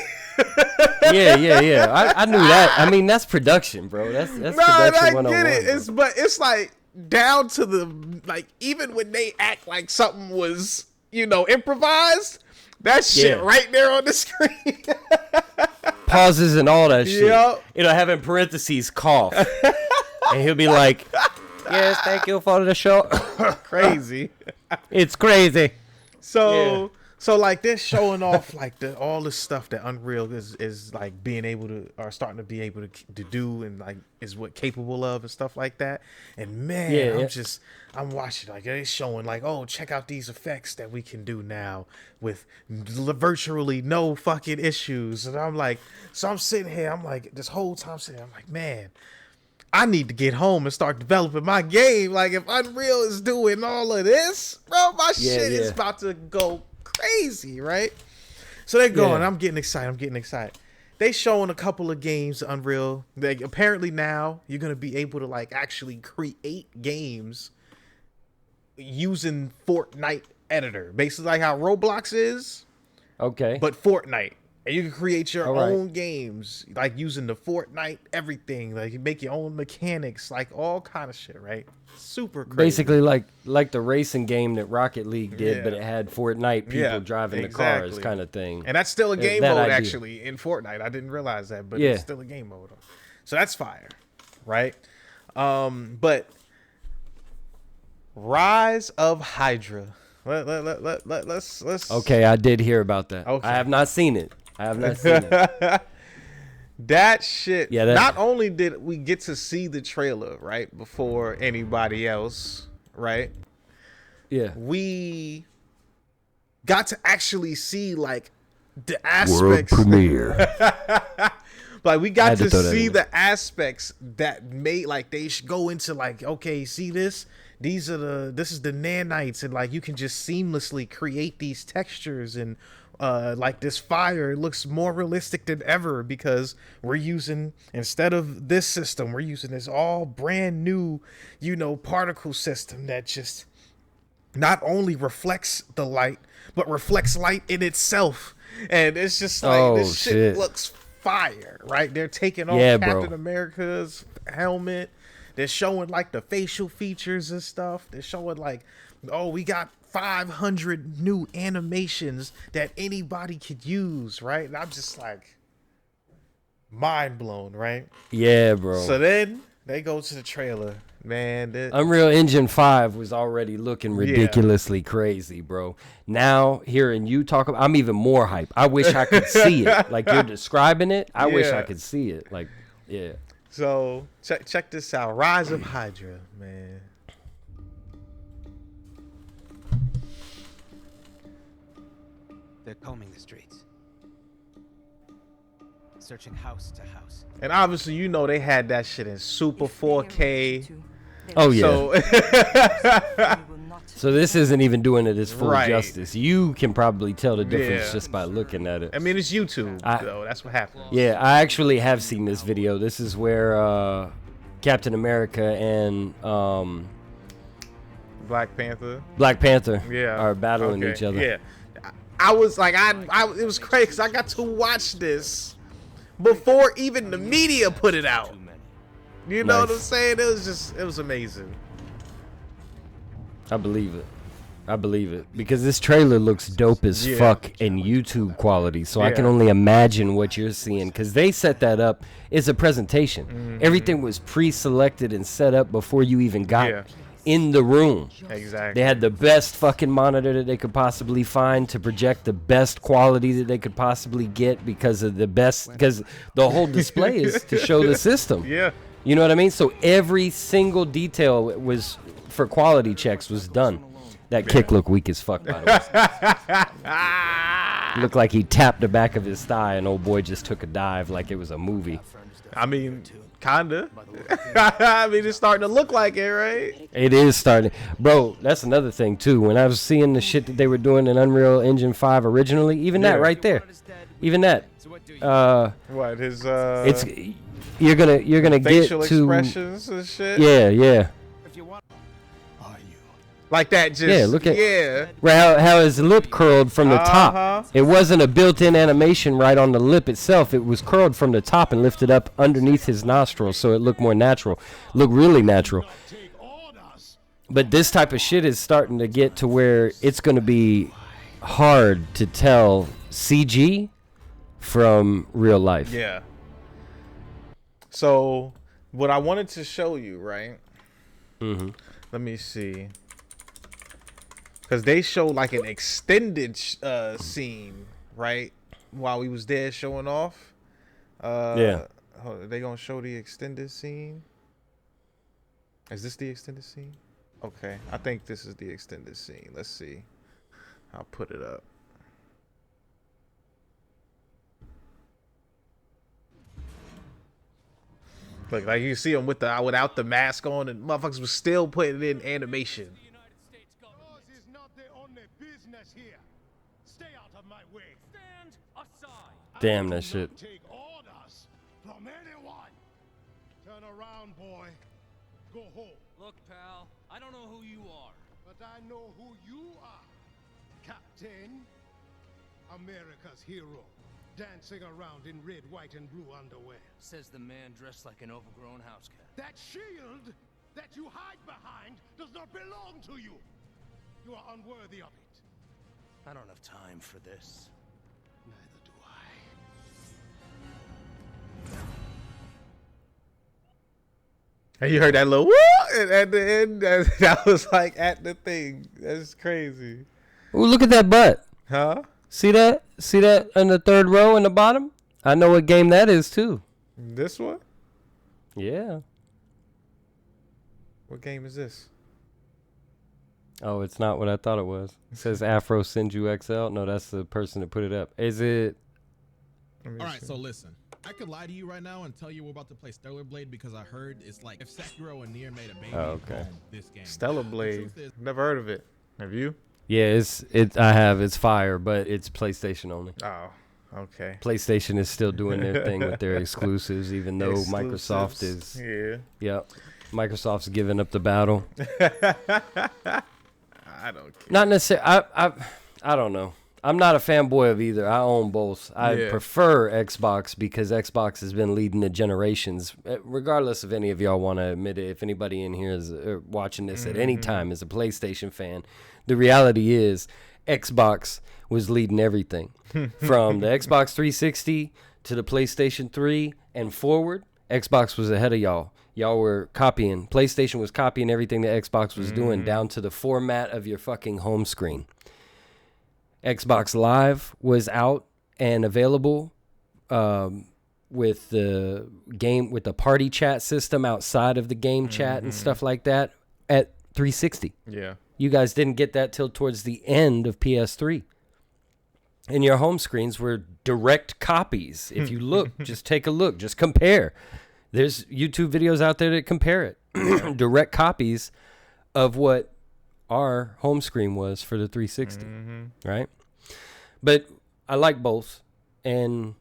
Yeah. I knew that. I mean, that's production, bro. That's No, production I 101. get it. bro. It's like down to the like even when they act like something was, you know, improvised, that shit Yeah. right there on the screen. Pauses and all that shit. Yup. It'll have in parentheses cough. And he'll be like, yes, thank you for the show. Crazy. It's crazy. So so like they're showing off like all the stuff that Unreal is like being able to or starting to be able to do and like is what capable of and stuff like that. And man, Yeah. I'm watching like they're showing like, oh, check out these effects that we can do now with virtually no fucking issues. And I'm like, so I'm sitting here, I'm like this whole time sitting here, I'm like, man, I need to get home and start developing my game. Like if Unreal is doing all of this, bro, my shit is yeah. about to go crazy, right? So they're going. Yeah. I'm getting excited. They showing a couple of games Unreal. Like apparently now you're gonna be able to like actually create games using Fortnite editor, basically like how Roblox is, Okay. but Fortnite. And you can create your All right. own games, like using the Fortnite everything. Like you make your own mechanics, like all kind of shit, right? Super crazy. Basically like the racing game that Rocket League did, but Yeah. it had Fortnite people Yeah, driving the cars exactly. kind of thing. And that's still a game that mode idea. actually in Fortnite. I didn't realize that, but Yeah. it's still a game mode. So that's fire, right? But Rise of Hydra. Let's Okay, I did hear about that. Okay. I have not seen it. That shit. Yeah, that- Not only did we get to see the trailer right before anybody else, right? Yeah. We got to actually see like the aspects. premiere. Like we I got had to to throw that see in. the aspects that made like they go into like, okay, see this? This is the nanites, and like you can just seamlessly create these textures and like this fire. It looks more realistic than ever because we're using, instead of this system, we're using this all brand new, you know, particle system that just not only reflects the light, but reflects light in itself. And it's just like, Oh, this shit shit. looks fire, right? They're taking off Yeah, bro. Captain America's helmet. They're showing like the facial features and stuff. They're showing like, oh, we got 500 new animations that anybody could use, right? And I'm just like mind blown, right? Yeah, bro. So then they go to the trailer Man, Unreal Engine 5 was already looking ridiculously crazy, bro. Now, hearing you talk about, I'm even more hype. I wish I could see it. Like you're describing it, I wish I could see it. Like, yeah. So, check this out. Rise of Hydra, man. They're combing the streets. Searching house to house. And obviously, you know they had that shit in super 4K. Oh, yeah. So this isn't even doing it as full justice. You can probably tell the difference just by looking at it. I mean, it's YouTube, though. That's what happened. Yeah, I actually have seen this video. This is where Captain America and Black Panther are battling each other. Yeah. I was like, it was crazy because I got to watch this before even the media put it out. You know what I'm saying? It was amazing. I believe it because this trailer looks dope as fuck in YouTube quality. So I can only imagine what you're seeing because they set that up. It's a presentation. Everything was pre-selected and set up before you even got in the room. Exactly. They had the best fucking monitor that they could possibly find to project the best quality that they could possibly get because the whole display is to show the system. Yeah. You know what I mean? So every single detail was for quality checks was done. That kick looked weak as fuck, by the way. Looked like he tapped the back of his thigh and old boy just took a dive like it was a movie. I mean, kinda. I mean, it's starting to look like it, right? It is starting. Bro, that's another thing, too. When I was seeing the shit that they were doing in Unreal Engine 5 originally, even that right there. Even that. What, his, It's... You're gonna get to expressions and shit. Yeah. Like that, just look at right how his lip curled from the top. It wasn't a built-in animation right on the lip itself. It was curled from the top and lifted up underneath his nostrils, so it looked more natural. Looked really natural. But this type of shit is starting to get to where it's gonna be hard to tell CG from real life. Yeah. So, what I wanted to show you, right? Let me see. Because they show like an extended scene, right? While we was there showing off. Are they going to show the extended scene? Is this the extended scene? Okay. I think this is the extended scene. Let's see. I'll put it up. Look, like you see him without the mask on, and motherfuckers was still putting in animation. Yours is not the only business here. Stay out of my way. Stand aside. Damn that shit. Take orders from anyone. Turn around, boy. Go home. Look, pal, I don't know who you are. But I know who you are. Captain America's hero. Dancing around in red, white, and blue underwear. Says the man dressed like an overgrown house cat. That shield that you hide behind does not belong to you. You are unworthy of it. I don't have time for this. Neither do I. And you heard that little woo at the end. That was like at the thing. That's crazy. Ooh, look at that butt. Huh? See that? See that in the third row in the bottom? I know what game that is too. This one? Yeah. What game is this? Oh, it's not what I thought it was. It says Afro sends you XL. No, that's the person that put it up. Is it? All right, so listen. I could lie to you right now and tell you we're about to play Stellar Blade because I heard it's like if Sekiro and Nier made a baby. Oh, okay. Boom, this game. Stellar Blade. Never heard of it. Have you? Yeah, I have. It's fire, but it's PlayStation only. Oh, okay. PlayStation is still doing their thing with their exclusives, even though Microsoft is. Yeah. Yep. Microsoft's giving up the battle. I don't care. Not necessarily. I don't know. I'm not a fanboy of either. I own both. I prefer Xbox because Xbox has been leading the generations. Regardless if any of y'all want to admit it, if anybody in here is watching this at any time is a PlayStation fan, the reality is Xbox was leading everything. From the Xbox 360 to the PlayStation 3 and forward, Xbox was ahead of y'all. y'all were copying. PlayStation was copying everything that Xbox was doing down to the format of your fucking home screen. Xbox Live was out and available with the party chat system outside of the game chat and stuff like that at 360. Yeah. You guys didn't get that till towards the end of PS3. And your home screens were direct copies. If you look, just take a look, just compare. There's YouTube videos out there that compare it. Direct copies of what our home screen was for the 360, right? But I like both. And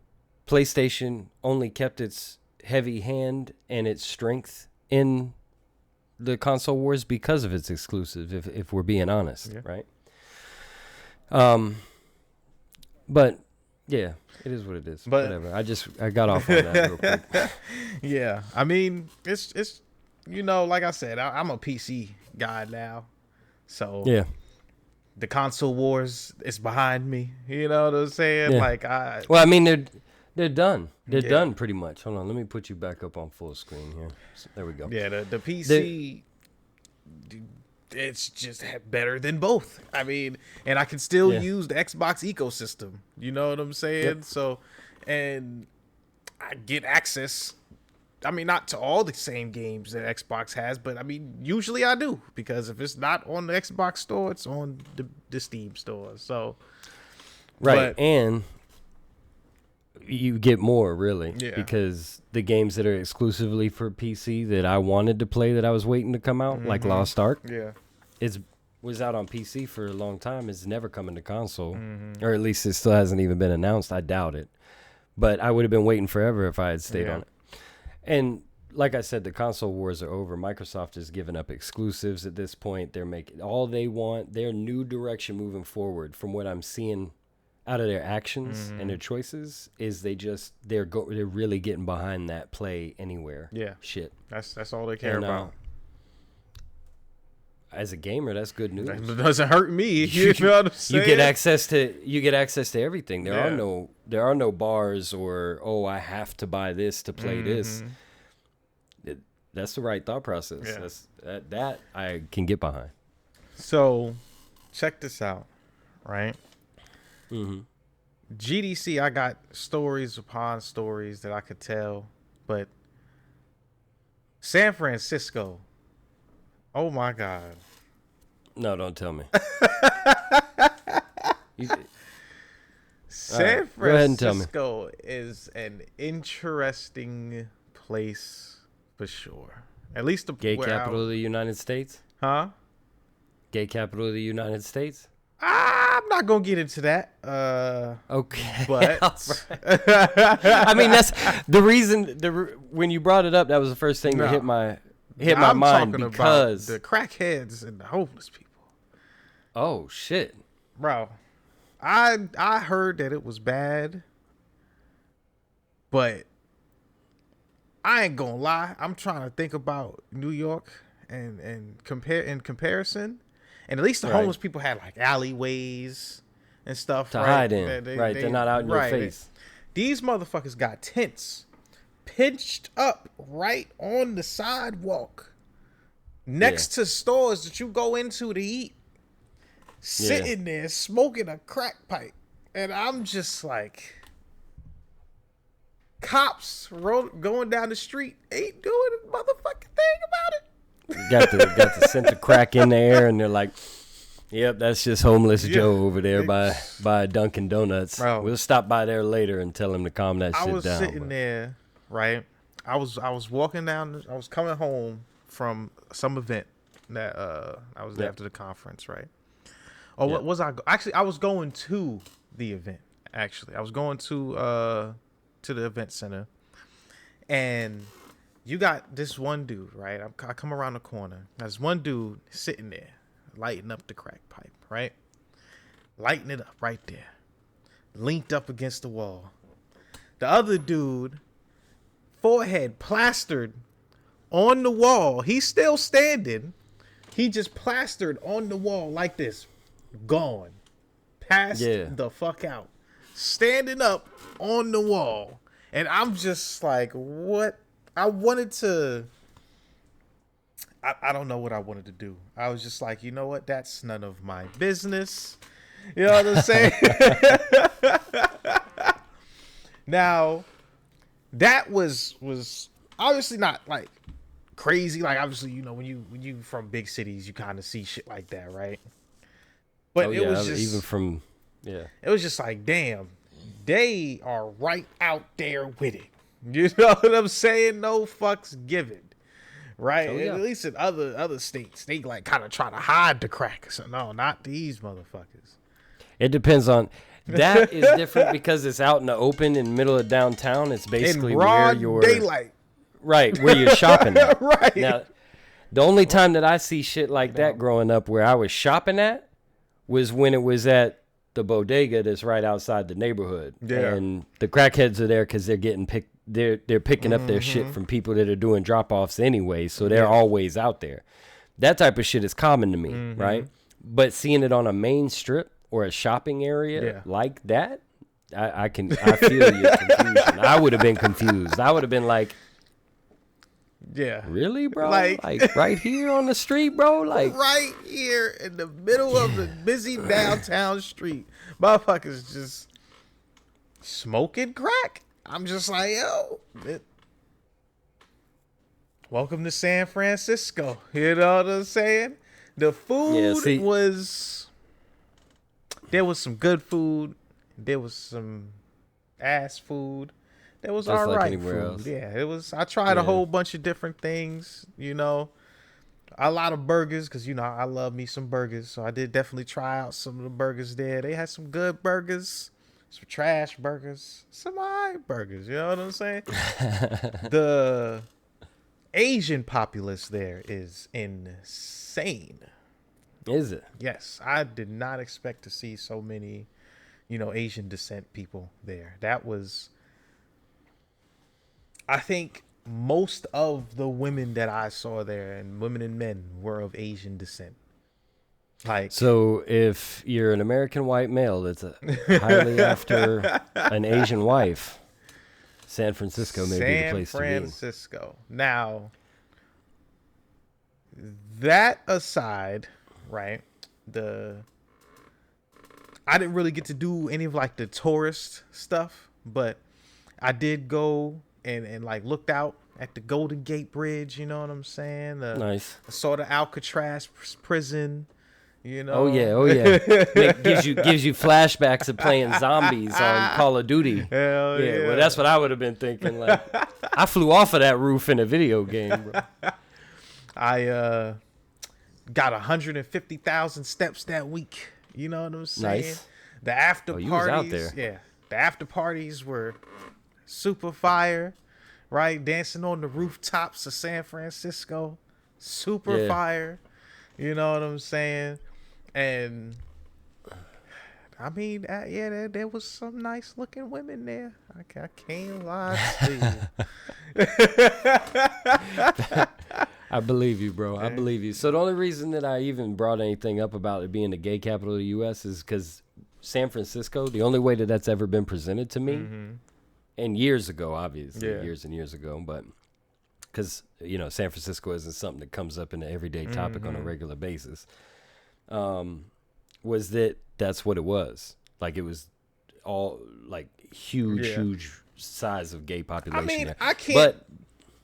PlayStation only kept its heavy hand and its strength in the console wars because of its exclusive, if we're being honest, right? But yeah, it is what it is. But whatever. I got off on that real quick. Yeah, I mean, it's like I said, I'm a PC guy now, so Yeah. the console wars is behind me. You know what I'm saying? Yeah. Well, I mean, they're done. They're done pretty much. Hold on, let me put you back up on full screen here. There we go. Yeah, the PC, it's just better than both. I mean, and I can still use the Xbox ecosystem. You know what I'm saying? Yep. So, and I get access. I mean, not to all the same games that Xbox has, but I mean, usually I do, because if it's not on the Xbox store, it's on the Steam store. So, right, and you get more really, Yeah. because the games that are exclusively for PC that I wanted to play that I was waiting to come out, like Lost Ark, yeah, was out on PC for a long time. It's never coming to console, or at least it still hasn't even been announced. I doubt it, but I would have been waiting forever if I had stayed on it. And like I said, the console wars are over. Microsoft has given up exclusives at this point. They're making all they want. Their new direction moving forward, from what I'm seeing out of their actions and their choices, is they're really getting behind that play anywhere. Yeah, shit. That's all they care about. As a gamer, that's good news. That doesn't hurt me. You know what I'm saying? You get access to everything. There are no bars or I have to buy this to play this. That's the right thought process. Yeah. That I can get behind. So, check this out, right? GDC, I got stories upon stories that I could tell, but San Francisco, oh my God. No, don't tell me. San Go ahead and tell me. Francisco is an interesting place for sure. At least the Gay capital of the United States? Huh? Gay capital of the United States? I'm not gonna get into that. Okay. But I mean, that's the reason. When you brought it up, that was the first thing that hit my mind, because the crackheads and the homeless people. Oh shit, bro! I heard that it was bad, but I ain't gonna lie. I'm trying to think about New York and compare in comparison. And at least the homeless people had like alleyways and stuff to hide in. They're not out in your face. These motherfuckers got tents pinched up right on the sidewalk next to stores that you go into to eat, sitting there smoking a crack pipe. And I'm just like, cops going down the street ain't doing a motherfucking thing about it. Got the scent of crack in the air, and they're like, "Yep, that's just homeless Joe over there by Dunkin' Donuts. Bro, we'll stop by there later and tell him to calm that shit down." I was sitting there, right? I was walking down. I was coming home from some event that I was there after the conference, right? Oh, what was I? Actually, I was going to the event. Actually, I was going to the event center, and you got this one dude, right? I come around the corner. There's one dude sitting there, lighting up the crack pipe, right? Lighting it up right there, linked up against the wall. The other dude, forehead plastered on the wall. He's still standing. He just plastered on the wall like this. Gone. Passed the fuck out. Standing up on the wall. And I'm just like, what? I wanted to I don't know what I wanted to do. I was just like, you know what? That's none of my business. You know what I'm saying? Now, that was obviously not like crazy. Like obviously, you know, when you from big cities, you kind of see shit like that, right? But it was just even from it was just like, damn, they are right out there with it. You know what I'm saying? No fucks given. Right? At least in other states, they like kind of try to hide the crack. So no, not these motherfuckers. It depends on. That is different because it's out in the open in the middle of downtown. It's basically in broad where you're daylight. Right, where you're shopping at. Right. Now, the only time that I see shit like that growing up where I was shopping at was when it was at the bodega that's right outside the neighborhood. Yeah. And the crackheads are there because they're getting picked. They're picking up their shit from people that are doing drop-offs anyway, so they're always out there. That type of shit is common to me, right? But seeing it on a main strip or a shopping area like that, I feel your confusion. I would have been confused. I would have been like, yeah, really, bro? Like right here on the street, bro? Like right here in the middle of the busy downtown street, motherfuckers just smoking crack. I'm just like, yo, welcome to San Francisco. You know what I'm saying? The food was, there was some good food. There was some ass food. There was all right food. Else. Yeah, it was. I tried a whole bunch of different things, you know. A lot of burgers, because, you know, I love me some burgers. So I did definitely try out some of the burgers there. They had some good burgers. Some trash burgers, some alright burgers, you know what I'm saying? The Asian populace there is insane. Is it? Yes, I did not expect to see so many, you know, Asian descent people there. That was, I think most of the women that I saw there, and women and men, were of Asian descent. Like, so if you're an American white male that's highly after an Asian wife, San Francisco may be the place to be. San Francisco. Now, that aside, right, I didn't really get to do any of like the tourist stuff, but I did go and like looked out at the Golden Gate Bridge, you know what I'm saying? Nice. I saw the Alcatraz prison. You know? Oh yeah. gives you flashbacks of playing zombies on Call of Duty. Hell yeah. Well, that's what I would have been thinking. Like, I flew off of that roof in a video game, bro. I got 150,000 steps that week. You know what I'm saying? Nice. The after parties, was out there. Yeah, the after parties were super fire. Right, dancing on the rooftops of San Francisco, super fire. You know what I'm saying? And I mean, there was some nice looking women there. I can't lie to you. I believe you, bro. I believe you. So the only reason that I even brought anything up about it being the gay capital of the U.S. is because San Francisco, the only way that that's ever been presented to me, and years ago, obviously, years and years ago, but because, you know, San Francisco isn't something that comes up in an everyday topic on a regular basis, was that's what it was. Like, it was all, like, huge size of gay population. I mean, there. I can't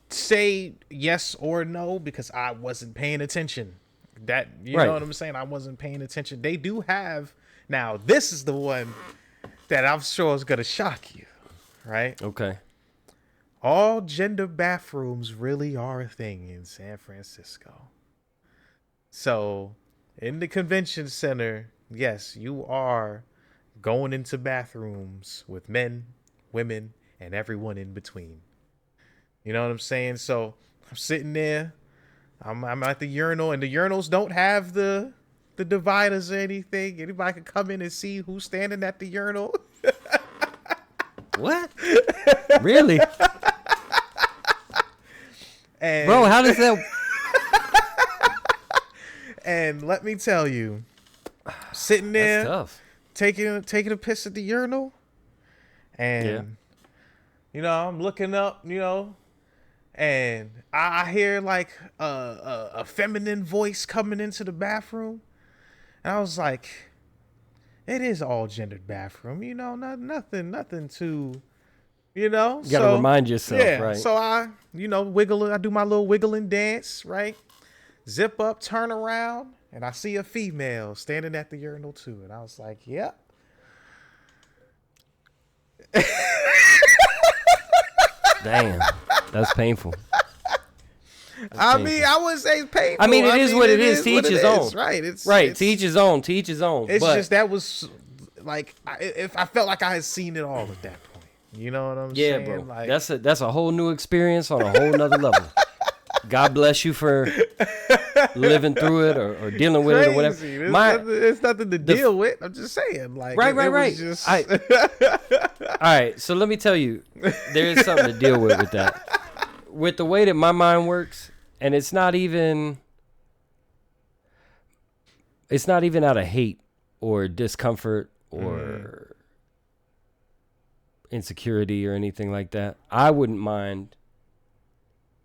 say yes or no because I wasn't paying attention. You know what I'm saying? I wasn't paying attention. They do have, now, this is the one that I'm sure is going to shock you, right? Okay. All gender bathrooms really are a thing in San Francisco. So, in the convention center, yes, you are going into bathrooms with men, women, and everyone in between. You know what I'm saying? So, I'm sitting there. I'm at the urinal, and the urinals don't have the dividers or anything. Anybody can come in and see who's standing at the urinal. What? Really? And, bro, how does that? And let me tell you, sitting there, That's tough. taking a piss at the urinal, and you know, I'm looking up, you know, and I hear like a feminine voice coming into the bathroom, and I was like, it is all gendered bathroom, you know, nothing too, you know. You gotta remind yourself, right? So I, you know, wiggle. I do my little wiggling dance, right? Zip up, turn around, and I see a female standing at the urinal too, and I was like, yep. Damn, that's painful. I mean, I wouldn't say it's painful. I mean, it is what it is. To each his own. Right. Right. To each his own. To each his own. It's but just that was like, if I felt like I had seen it all at that point. You know what I'm saying? Yeah, bro. Like, that's a whole new experience on a whole nother level. God bless you for living through it or dealing with it or whatever. It's nothing to deal with. I'm just saying, like, right. Just... All right, so let me tell you, there is something to deal with that. With the way that my mind works, and it's not even out of hate or discomfort or insecurity or anything like that. I wouldn't mind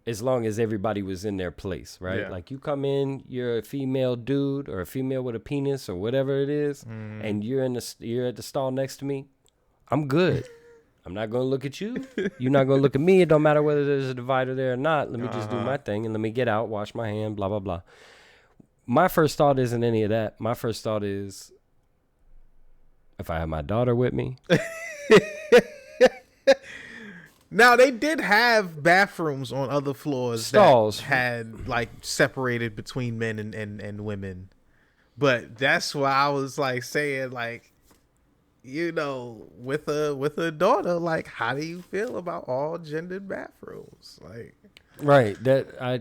as long as everybody was in their place, right? Yeah. Like you come in, you're a female dude or a female with a penis or whatever it is, and you're at the stall next to me. I'm good. I'm not going to look at you. You're not going to look at me. It don't matter whether there's a divider there or not. Let me just do my thing and let me get out, wash my hand, blah, blah, blah. My first thought isn't any of that. My first thought is if I have my daughter with me. Now, they did have bathrooms on other floors. Stalls. That had, like, separated between men and women. But that's why I was, like, saying, like, you know, with a daughter, like, how do you feel about all gendered bathrooms? Like, right. That I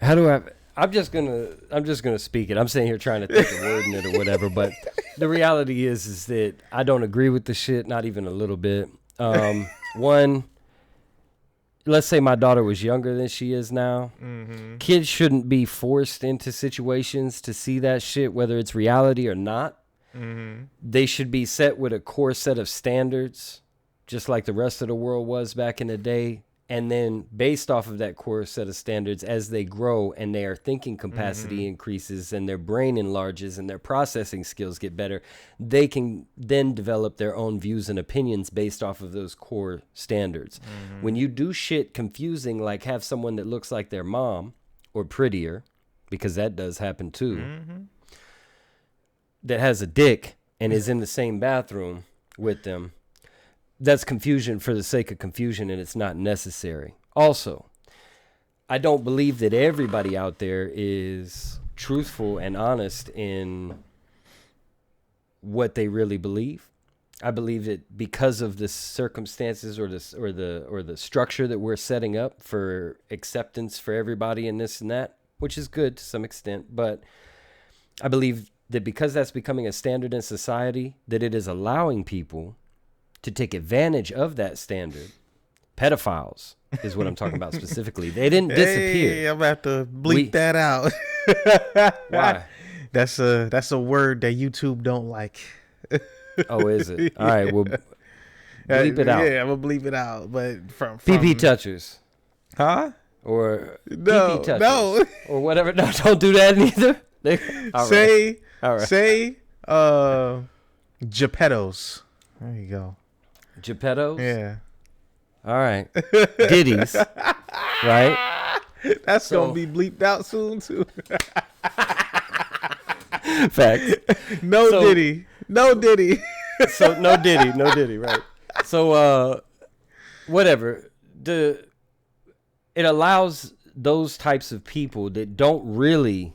how do I? I'm just gonna speak it. I'm sitting here trying to think of wording it or whatever, but the reality is that I don't agree with the shit, not even a little bit. One. Let's say my daughter was younger than she is now. Kids shouldn't be forced into situations to see that shit, whether it's reality or not. They should be set with a core set of standards, just like the rest of the world was back in the day. And then based off of that core set of standards, as they grow and their thinking capacity increases and their brain enlarges and their processing skills get better, they can then develop their own views and opinions based off of those core standards. When you do shit confusing, like have someone that looks like their mom or prettier, because that does happen too, that has a dick and is in the same bathroom with them, that's confusion for the sake of confusion, and it's not necessary. Also, I don't believe that everybody out there is truthful and honest in what they really believe. I believe that because of the circumstances or the structure that we're setting up for acceptance for everybody and this and that, which is good to some extent, but I believe that because that's becoming a standard in society, that it is allowing people to take advantage of that standard. Pedophiles is what I'm talking about specifically. They didn't disappear. Hey, I'm gonna have to bleep that out. Why? That's a word that YouTube don't like. Oh, is it? All right, well, bleep it out. Yeah, I'm gonna bleep it out. But from PP touchers. Huh? Or no, PP touchers. No. Or whatever. No, don't do that neither. Say Geppettos. There you go. Geppettos? Yeah. All right. Ditties. Right? That's going to be bleeped out soon, too. Facts. No Diddy. No Diddy. So, no Diddy, right. So, whatever. It allows those types of people that don't really,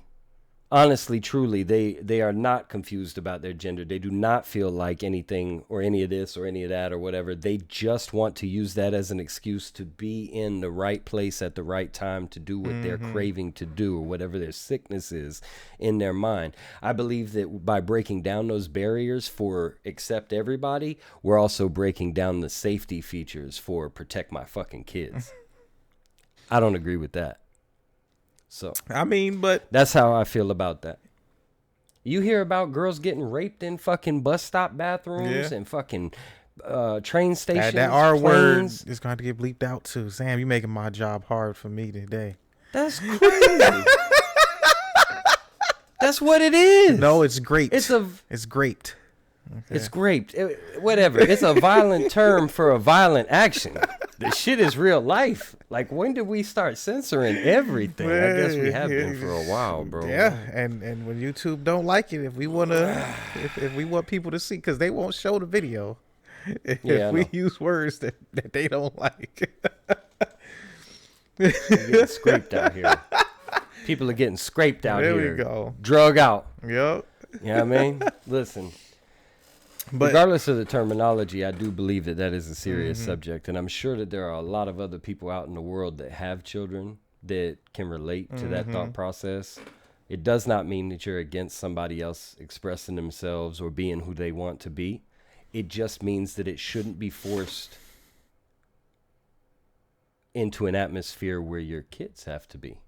honestly, truly, they are not confused about their gender. They do not feel like anything or any of this or any of that or whatever. They just want to use that as an excuse to be in the right place at the right time to do what they're craving to do or whatever their sickness is in their mind. I believe that by breaking down those barriers for accept everybody, we're also breaking down the safety features for protect my fucking kids. I don't agree with that. So I mean, but that's how I feel about that. You hear about girls getting raped in fucking bus stop bathrooms and fucking train stations. That R word planes. is going to get bleeped out too. Sam, you making my job hard for me today. That's crazy. That's what it is. No, it's graped. It's graped. Okay. It's graped. Whatever. It's a violent term for a violent action. The shit is real life. Like, when did we start censoring everything? I guess we have been for a while, bro. Yeah, and when YouTube don't like it, if we want people to see, because they won't show the video if we use words that they don't like. We're getting scraped out here. People are getting scraped out here. There we go. Drug out. Yep. You know what I mean? Listen. But regardless of the terminology, I do believe that is a serious subject. And I'm sure that there are a lot of other people out in the world that have children that can relate to that thought process. It does not mean that you're against somebody else expressing themselves or being who they want to be. It just means that it shouldn't be forced into an atmosphere where your kids have to be,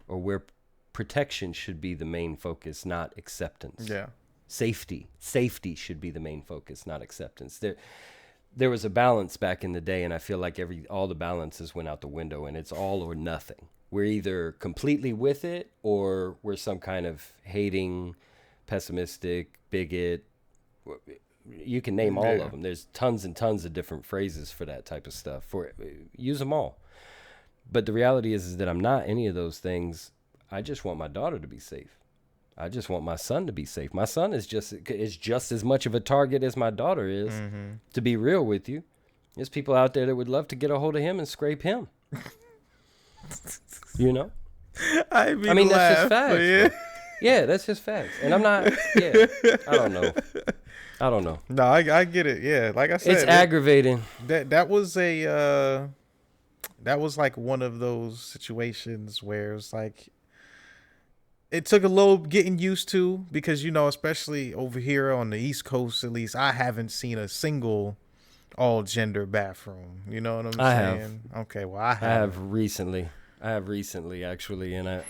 or where protection should be the main focus, not acceptance. Yeah. Safety should be the main focus, not acceptance. There was a balance back in the day, and I feel like all the balances went out the window, and it's all or nothing. We're either completely with it, or we're some kind of hating, pessimistic, bigot. You can name all of them. There's tons and tons of different phrases for that type of stuff. Use them all. But the reality is that I'm not any of those things. I just want my daughter to be safe. I just want my son to be safe. My son is just as much of a target as my daughter is. To be real with you, there's people out there that would love to get a hold of him and scrape him. You know? I mean, that's just facts. Yeah, that's just facts. And I'm not. Yeah, I don't know. No, I get it. Yeah, like I said, it's aggravating. That was like one of those situations where it's like, it took a little getting used to, because, you know, especially over here on the East Coast, at least, I haven't seen a single all gender bathroom. You know what I'm saying? Have. Okay, well, I have recently. Actually, and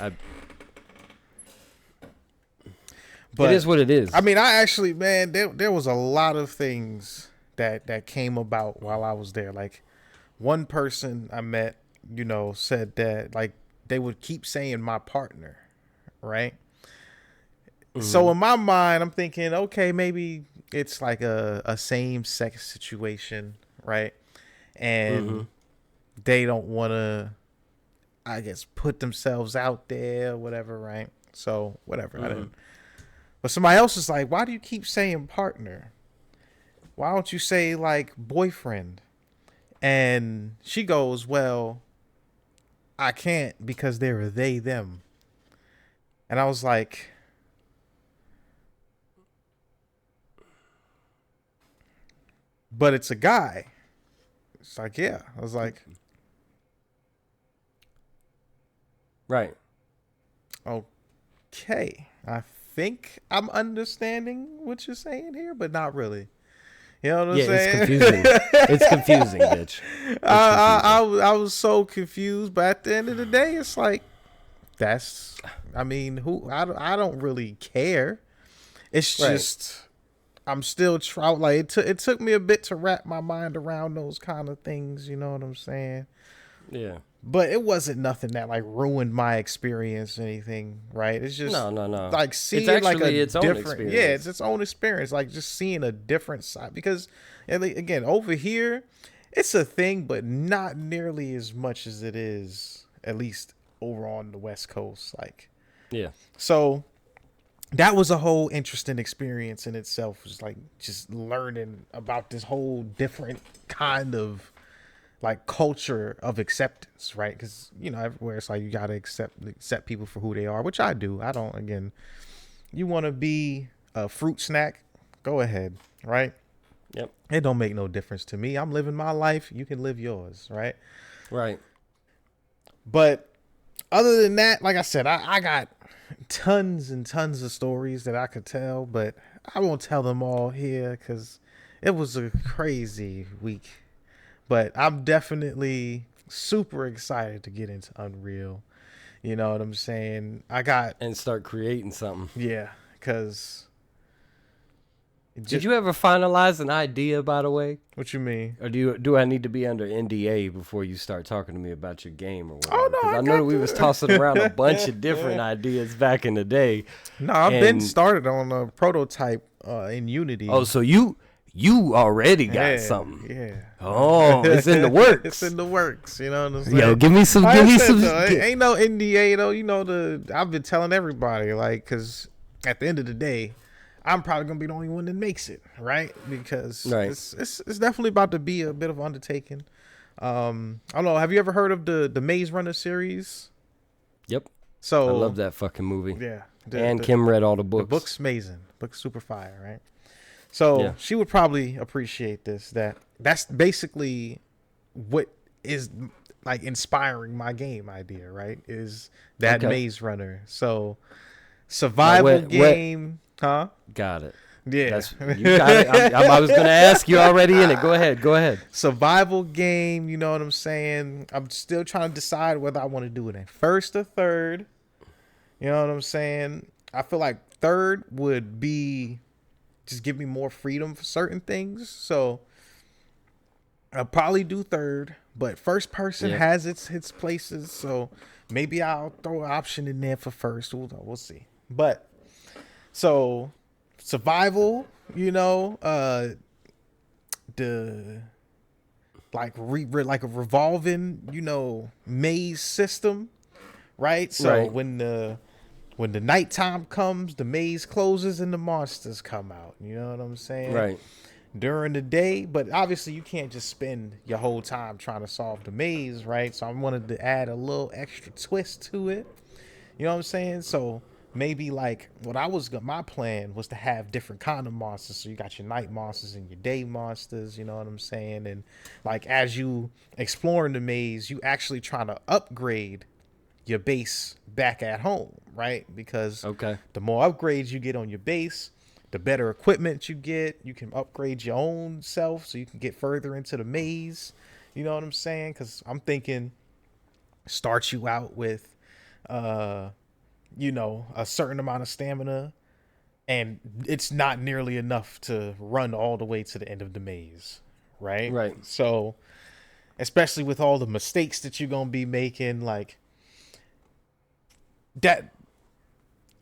but it is what it is. I mean, man, there was a lot of things that came about while I was there. Like, one person I met, you know, said that, like, they would keep saying my partner. Right. So in my mind, I'm thinking, okay, maybe it's like a same sex situation. Right. And they don't want to, I guess, put themselves out there or whatever. Right. So whatever. I didn't. But somebody else is like, why do you keep saying partner? Why don't you say like boyfriend? And she goes, well, I can't, because they're they, them. And I was like, but it's a guy. It's like, yeah. I was like, right. Okay. I think I'm understanding what you're saying here, but not really. You know what I'm saying? It's confusing. It's confusing, bitch. I was so confused, but at the end of the day, it's like, I don't really care. It's just, I'm still trying. Like, it took me a bit to wrap my mind around those kind of things. You know what I'm saying? Yeah. But it wasn't nothing that like ruined my experience or anything, right? It's just no. Like seeing it's like its own experience. Yeah, it's its own experience. Like just seeing a different side, because again, over here, it's a thing, but not nearly as much as it is, at least over on the West Coast. Like, yeah. So that was a whole interesting experience in itself. It was like just learning about this whole different kind of like culture of acceptance, right? Because, you know, everywhere it's like you got to accept people for who they are, which I do. I don't, again, you want to be a fruit snack, go ahead, right? Yep. It don't make no difference to me. I'm living my life. You can live yours, right? Right. But other than that, like I said, I got tons and tons of stories that I could tell, but I won't tell them all here because it was a crazy week. But I'm definitely super excited to get into Unreal. You know what I'm saying? And start creating something. Yeah, because. Did you ever finalize an idea, by the way? What you mean? Or do I need to be under NDA before you start talking to me about your game or whatever? Oh, no, 'Cause I know that we was tossing around a bunch of different ideas back in the day. No, I've been started on a prototype in Unity. Oh, so you already got something. Yeah. Oh, it's in the works. It's in the works. You know what I'm saying? Yo, give me some. Ain't no NDA though. You know I've been telling everybody like, cause at the end of the day, I'm probably gonna be the only one that makes it, right? Because it's definitely about to be a bit of undertaking. I don't know. Have you ever heard of the Maze Runner series? Yep. So I love that fucking movie. Yeah. Kim read all the books. The book's amazing. Book's super fire, right? So she would probably appreciate this. That's basically what is like inspiring my game idea, right? Is that Maze Runner. So survival game. Huh? Got it. Yeah. You got it. I was going to ask you already in it. Go ahead. Survival game, you know what I'm saying? I'm still trying to decide whether I want to do it in first or third. You know what I'm saying? I feel like third would be just give me more freedom for certain things. So I'll probably do third, but first person has its places. So maybe I'll throw an option in there for first. We'll see. But so survival, you know, the like like a revolving, you know, maze system, right? So when the nighttime comes, the maze closes and the monsters come out. You know what I'm saying? Right. During the day, but obviously you can't just spend your whole time trying to solve the maze, right? So I wanted to add a little extra twist to it. You know what I'm saying? So maybe like my plan was to have different kind of monsters. So you got your night monsters and your day monsters, you know what I'm saying? And like as you exploring the maze, you actually trying to upgrade your base back at home, right? Because the more upgrades you get on your base, the better equipment you get. You can upgrade your own self so you can get further into the maze. You know what I'm saying? Because I'm thinking start you out with you know, a certain amount of stamina, and it's not nearly enough to run all the way to the end of the maze, right? Right. So, especially with all the mistakes that you're gonna be making, like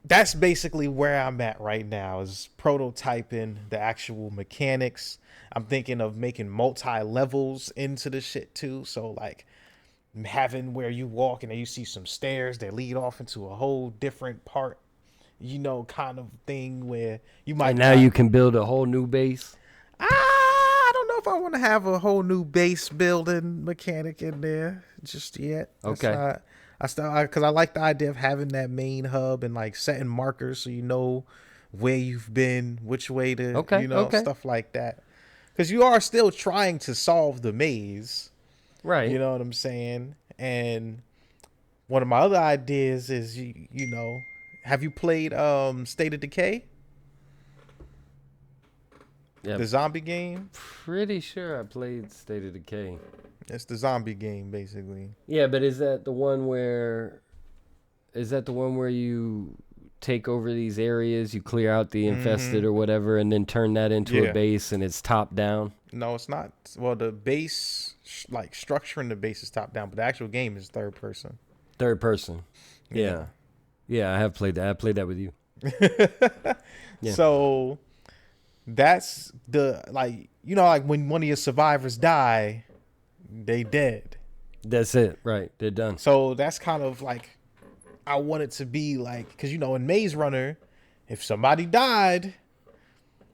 that's basically where I'm at right now, is prototyping the actual mechanics. I'm thinking of making multi-levels into the shit too. So like having where you walk and then you see some stairs that lead off into a whole different part, you know, kind of thing where you might. And now you can build a whole new base. I don't know if I want to have a whole new base building mechanic in there just yet. Okay. Because I like the idea of having that main hub and like setting markers so you know where you've been, which way to, you know, stuff like that. Because you are still trying to solve the maze. Right. You know what I'm saying? And one of my other ideas is, you know, have you played State of Decay? Yeah. The zombie game? Pretty sure I played State of Decay. It's the zombie game, basically. Yeah, but is that the one where you take over these areas, you clear out the infested or whatever, and then turn that into a base, and it's top down? No, it's not. Well, the base, like structuring the base is top down, but the actual game is third person. Third person. Yeah. Yeah, I have played that. I played that with you. Yeah. So that's the, like, you know, like when one of your survivors die, they dead. That's it. Right. They're done. So that's kind of like, I want it to be like, because, you know, in Maze Runner, if somebody died,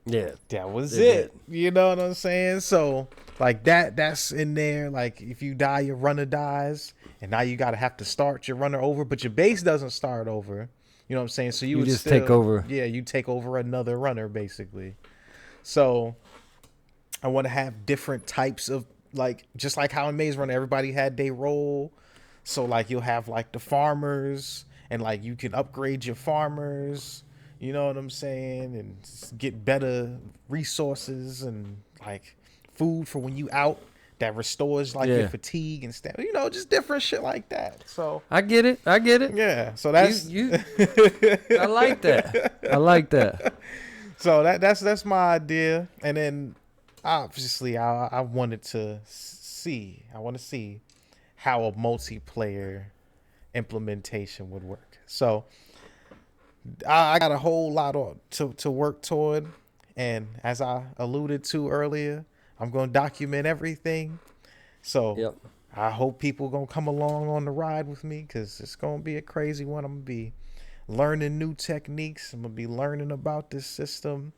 that was it. You know what I'm saying? So like that's in there. Like if you die, your runner dies, and now you gotta have to start your runner over, but your base doesn't start over. You know what I'm saying? So you would just still take over. Yeah, you take over another runner basically. So I want to have different types of, like, just like how in Maze Runner everybody had their role. So like you'll have like the farmers, and like you can upgrade your farmers, you know what I'm saying, and get better resources and like food for when you out. that restores like your fatigue and stuff. You know, just different shit like that. So I get it. Yeah. So that's you I like that. So that's my idea. And then obviously I wanted to see how a multiplayer implementation would work. So I got a whole lot to work toward, and as I alluded to earlier, I'm going to document everything. So I hope people going to come along on the ride with me, because it's going to be a crazy one. I'm going to be learning new techniques. I'm going to be learning about this system,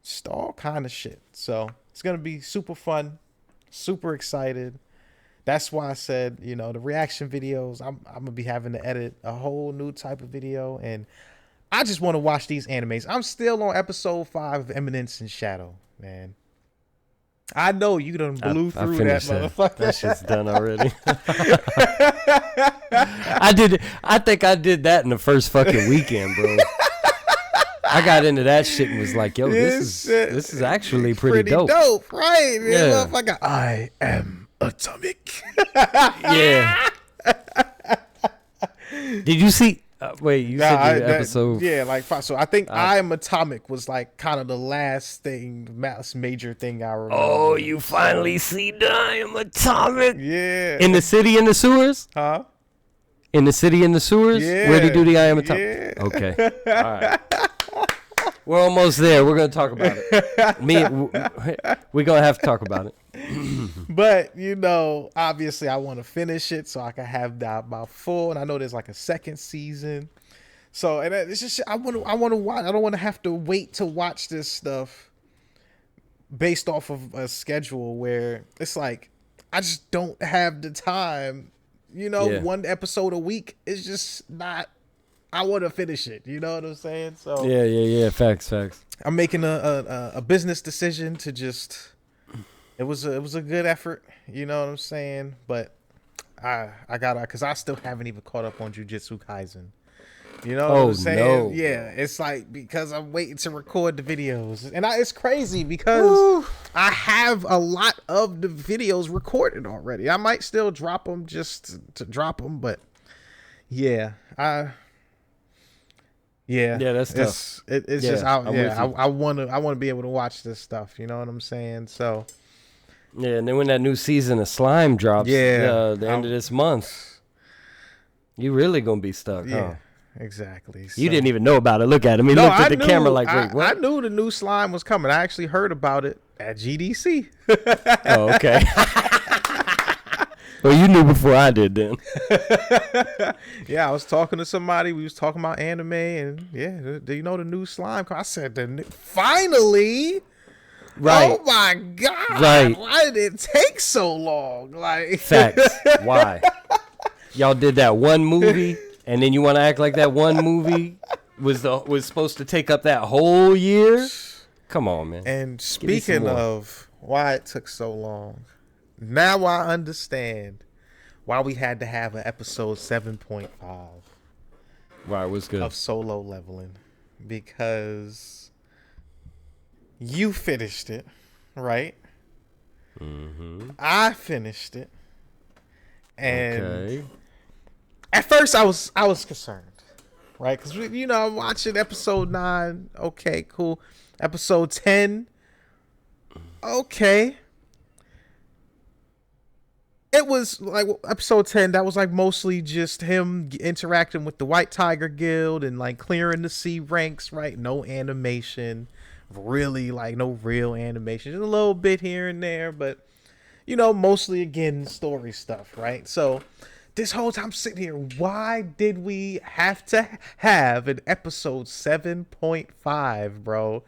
just all kind of shit. So it's going to be super fun, super excited. That's why I said, you know, the reaction videos, I'm going to be having to edit a whole new type of video, and I just want to watch these animes. I'm still on episode 5 of Eminence in Shadow, man. I know you done blew through that motherfucker. That shit's done already. I think I did that in the first fucking weekend, bro. I got into that shit and was like, yo, this is actually pretty dope. Right? Yeah. Motherfucker. I am atomic. Yeah. Did you see? Wait, you said the episode? Yeah, like 5. So I think I Am Atomic was like kind of the last major thing I remember. Oh, you finally see the I Am Atomic? Yeah. In the city in the sewers? Huh? In the city in the sewers? Yeah. Where they do the I Am Atomic? Yeah. Okay. All right. We're almost there. We're going to talk about it. We're going to have to talk about it. But, you know, obviously I want to finish it so I can have that about full. And I know there's like a second season. So, and it's just, I want to watch. I don't want to have to wait to watch this stuff based off of a schedule where it's like, I just don't have the time. You know, one episode a week is just not, I want to finish it. You know what I'm saying? So Yeah. Facts. I'm making a business decision to just, it was a good effort, you know what I'm saying? But I gotta, because I still haven't even caught up on Jujutsu Kaisen. You know what I'm saying? No. Yeah, it's like, because I'm waiting to record the videos. And it's crazy because I have a lot of the videos recorded already. I might still drop them just to drop them, but yeah, that's tough. It's just I want to be able to watch this stuff. You know what I'm saying? So yeah, and then when that new season of Slime drops, the end of this month, you really gonna be stuck, huh? Exactly. You didn't even know about it. Look at him. He looked at the camera like, wait, what? I knew the new Slime was coming. I actually heard about it at GDC. Oh, okay. Well, you knew before I did then. Yeah, I was talking to somebody. We was talking about anime, and do you know the new Slime? I said, finally. Right. Oh my God. Right. Why did it take so long? Like facts. Why? Y'all did that one movie, and then you want to act like that one movie was supposed to take up that whole year? Come on, man. And speaking of why it took so long, now I understand why we had to have an episode 7.5. Right, what's good? Of Solo Leveling, because you finished it, right? Mm-hmm. I finished it, and at first I was concerned, right? Because I'm watching episode 9. Okay, cool. Episode 10. Okay. It was like episode 10. That was like mostly just him interacting with the White Tiger Guild and like clearing the C ranks, right? No animation, really, like no real animation. Just a little bit here and there, but mostly again story stuff, right? So this whole time I'm sitting here, why did we have to have an episode 7.5, bro?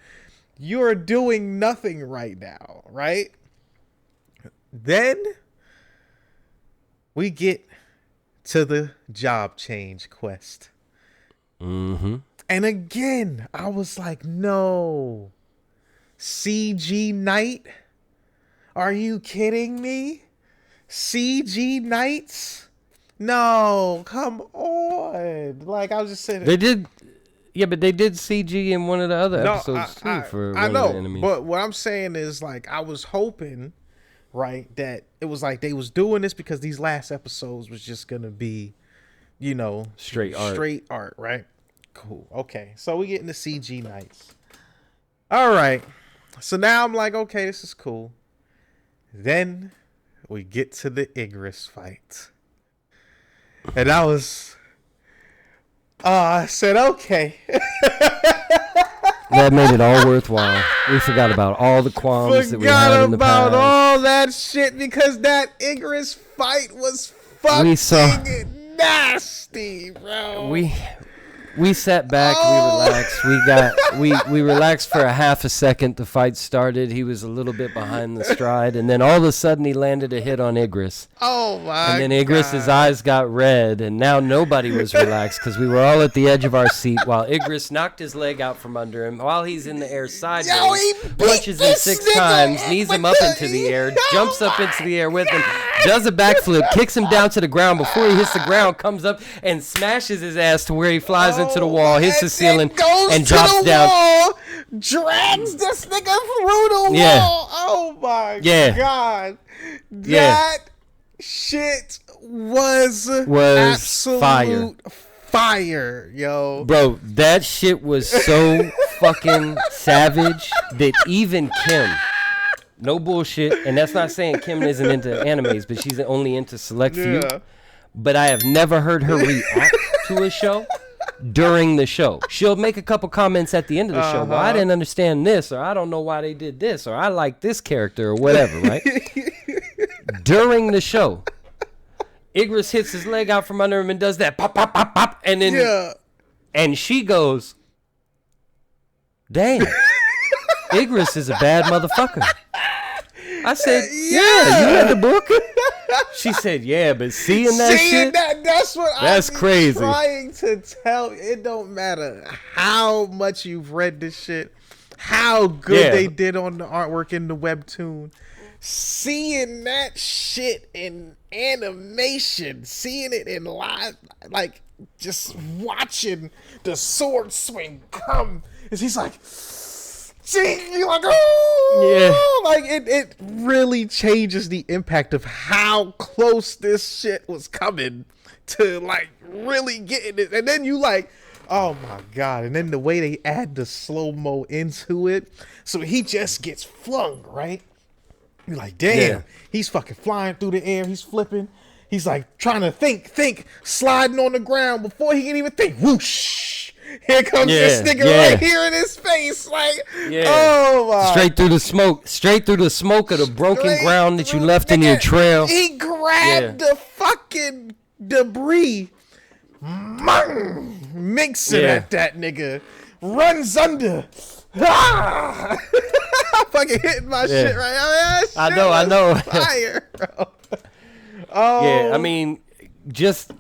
You're doing nothing right now, right? Then we get to the job change quest. Mm-hmm. And again, I was like, no. CG Knight? Are you kidding me? CG Knights? No, come on. Like, I was just saying. They did. Yeah, but they did CG in one of the other episodes too. I know, but what I'm saying is, like, I was hoping right? That it was like they was doing this because these last episodes was just gonna be, you know, Straight art, right? Cool. Okay, so we get into CG Knights. All right, so now I'm like, okay, this is cool. Then we get to the Igris fight, and I was, I said, okay. That made it all worthwhile. We forgot about all the qualms that we had in the past. Forgot about all that shit because that Igris fight was fucking nasty, bro. We sat back, we relaxed. We relaxed for a half a second. The fight started. He was a little bit behind the stride, and then all of a sudden he landed a hit on Igris. Oh my! And then Igris's eyes got red, and now nobody was relaxed because we were all at the edge of our seat while Igris knocked his leg out from under him while he's in the air sideways, punches him 6 times, knees him up into the air, jumps up into the air with him, does a backflip, kicks him down to the ground before he hits the ground, comes up and smashes his ass to where he flies into the wall, hits the ceiling, and drops down. Wall, drags this nigga through the wall. Oh my god. That shit was absolute fire, yo. Bro, that shit was so fucking savage that even Kim, no bullshit, and that's not saying Kim isn't into animes, but she's only into select few. But I have never heard her react to a show during the show. She'll make a couple comments at the end of the show. Well, I didn't understand this, or I don't know why they did this, or I like this character, or whatever, right? During the show, Igris hits his leg out from under him and does that pop, pop, pop, pop, and then and she goes, "Damn, Igris is a bad motherfucker." I said, "Yeah, you read the book?" She said, "Yeah, but seeing that shit, that's crazy." Trying to tell you, it don't matter how much you've read this shit, how good they did on the artwork in the webtoon. Seeing that shit in animation, seeing it in live, like just watching the sword swing come, is he's like, see, you're like, oh, like it really changes the impact of how close this shit was coming to like really getting it, and then you like, oh my god, and then the way they add the slow-mo into it, so he just gets flung, right? You're like, damn, he's fucking flying through the air, he's flipping, he's like trying to think, sliding on the ground before he can even think, whoosh, here comes this nigga right here in his face, like, oh my. Straight through the smoke of the broken ground that you left in your trail. He grabbed the fucking debris, mixing at that nigga, runs under. I'm fucking hitting my shit right now. I know. Fire, bro. Yeah, I mean, just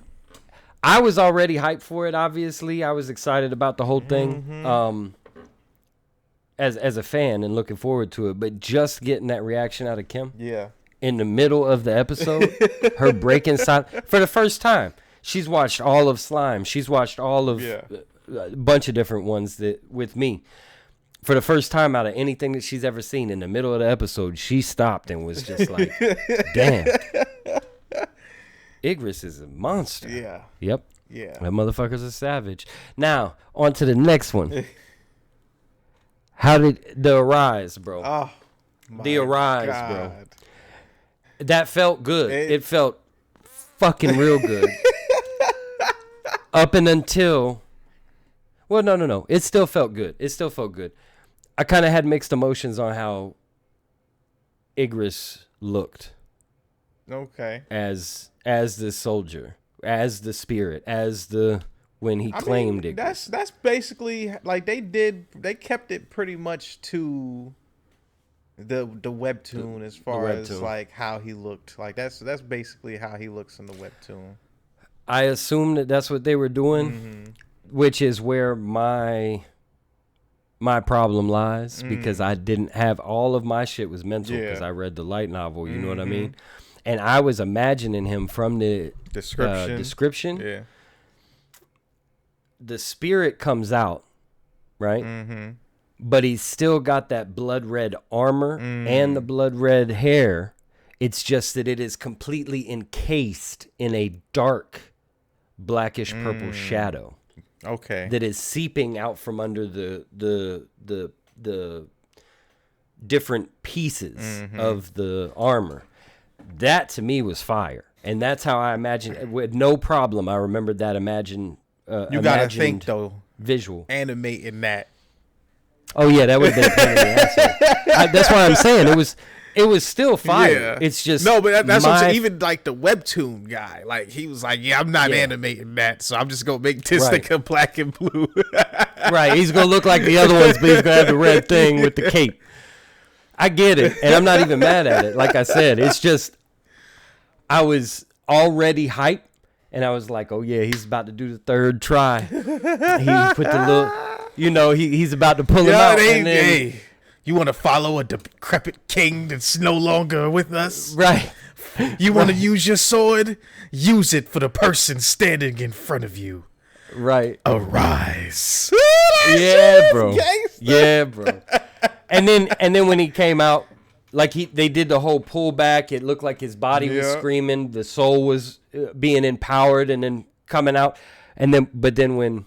I was already hyped for it. Obviously, I was excited about the whole thing, as a fan and looking forward to it. But just getting that reaction out of Kim, in the middle of the episode, her breaking silence for the first time. She's watched all of Slime. She's watched all of a bunch of different ones that with me. For the first time out of anything that she's ever seen, in the middle of the episode, she stopped and was just like, damn. Igris is a monster. Yeah. Yep. Yeah. That motherfucker's a savage. Now, on to the next one. How did the Arise, bro? Oh, my the Arise, God. bro. That felt good. It felt fucking real good. Up and until... Well, no. It still felt good. I kind of had mixed emotions on how Igris looked. Okay. As the soldier, as the spirit, when he claimed Igris. That's basically like they kept it pretty much to the webtoon as far as like how he looked. Like that's basically how he looks in the webtoon. I assume that's what they were doing, which is where my problem lies, because I didn't have all of my shit was mental because I read the light novel, you know what I mean? And I was imagining him from the description. Yeah. The spirit comes out, right? But he's still got that blood red armor and the blood red hair. It's just that it is completely encased in a dark blackish purple shadow. Okay. That is seeping out from under the different pieces of the armor. That to me was fire. And that's how I imagined, with no problem. I remembered that you gotta think though, visual animating that. Oh yeah, that would have been a pain in the asshole. That's why I'm saying it was still fire. Yeah. It's just no, but that's what I'm saying. Even like the webtoon guy, like he was like, "Yeah, I'm not animating that, so I'm just gonna make Tistica black and blue." Right, he's gonna look like the other ones, but he's gonna have the red thing with the cape. I get it, and I'm not even mad at it. Like I said, it's just I was already hyped, and I was like, "Oh yeah, he's about to do the third try." He put the little, he's about to pull him out. Hey, you want to follow a decrepit king that's no longer with us? Right. You want to use your sword? Use it for the person standing in front of you. Right. Arise. Yeah, bro. Yeah, bro. And then when he came out, like they did the whole pullback. It looked like his body was screaming. The soul was being empowered and then coming out. But then when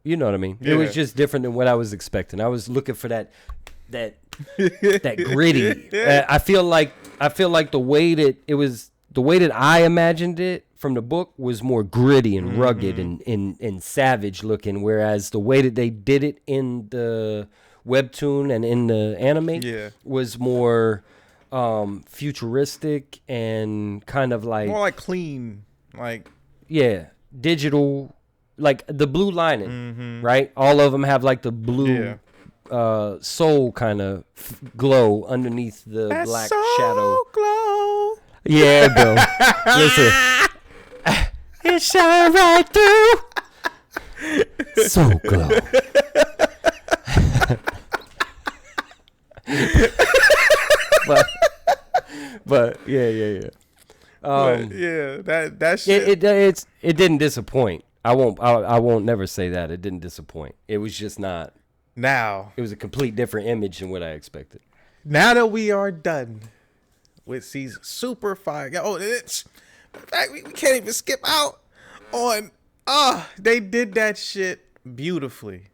you know what I mean? Yeah. It was just different than what I was expecting. I was looking for that gritty. I feel like the way that I imagined it from the book was more gritty and rugged and savage looking, whereas the way that they did it in the webtoon and in the anime was more futuristic and kind of like more like clean, like digital. Like the blue lining, right? All of them have like the blue soul kind of glow underneath the that black shadow. Glow. Yeah, bro. Listen, it shine right through. Soul glow. but yeah. That shit. It didn't disappoint. I won't never say that. It didn't disappoint. It was just not. Now. It was a complete different image than what I expected. Now that we are done with season super fire. Oh, it's in fact we can't even skip out on they did that shit beautifully.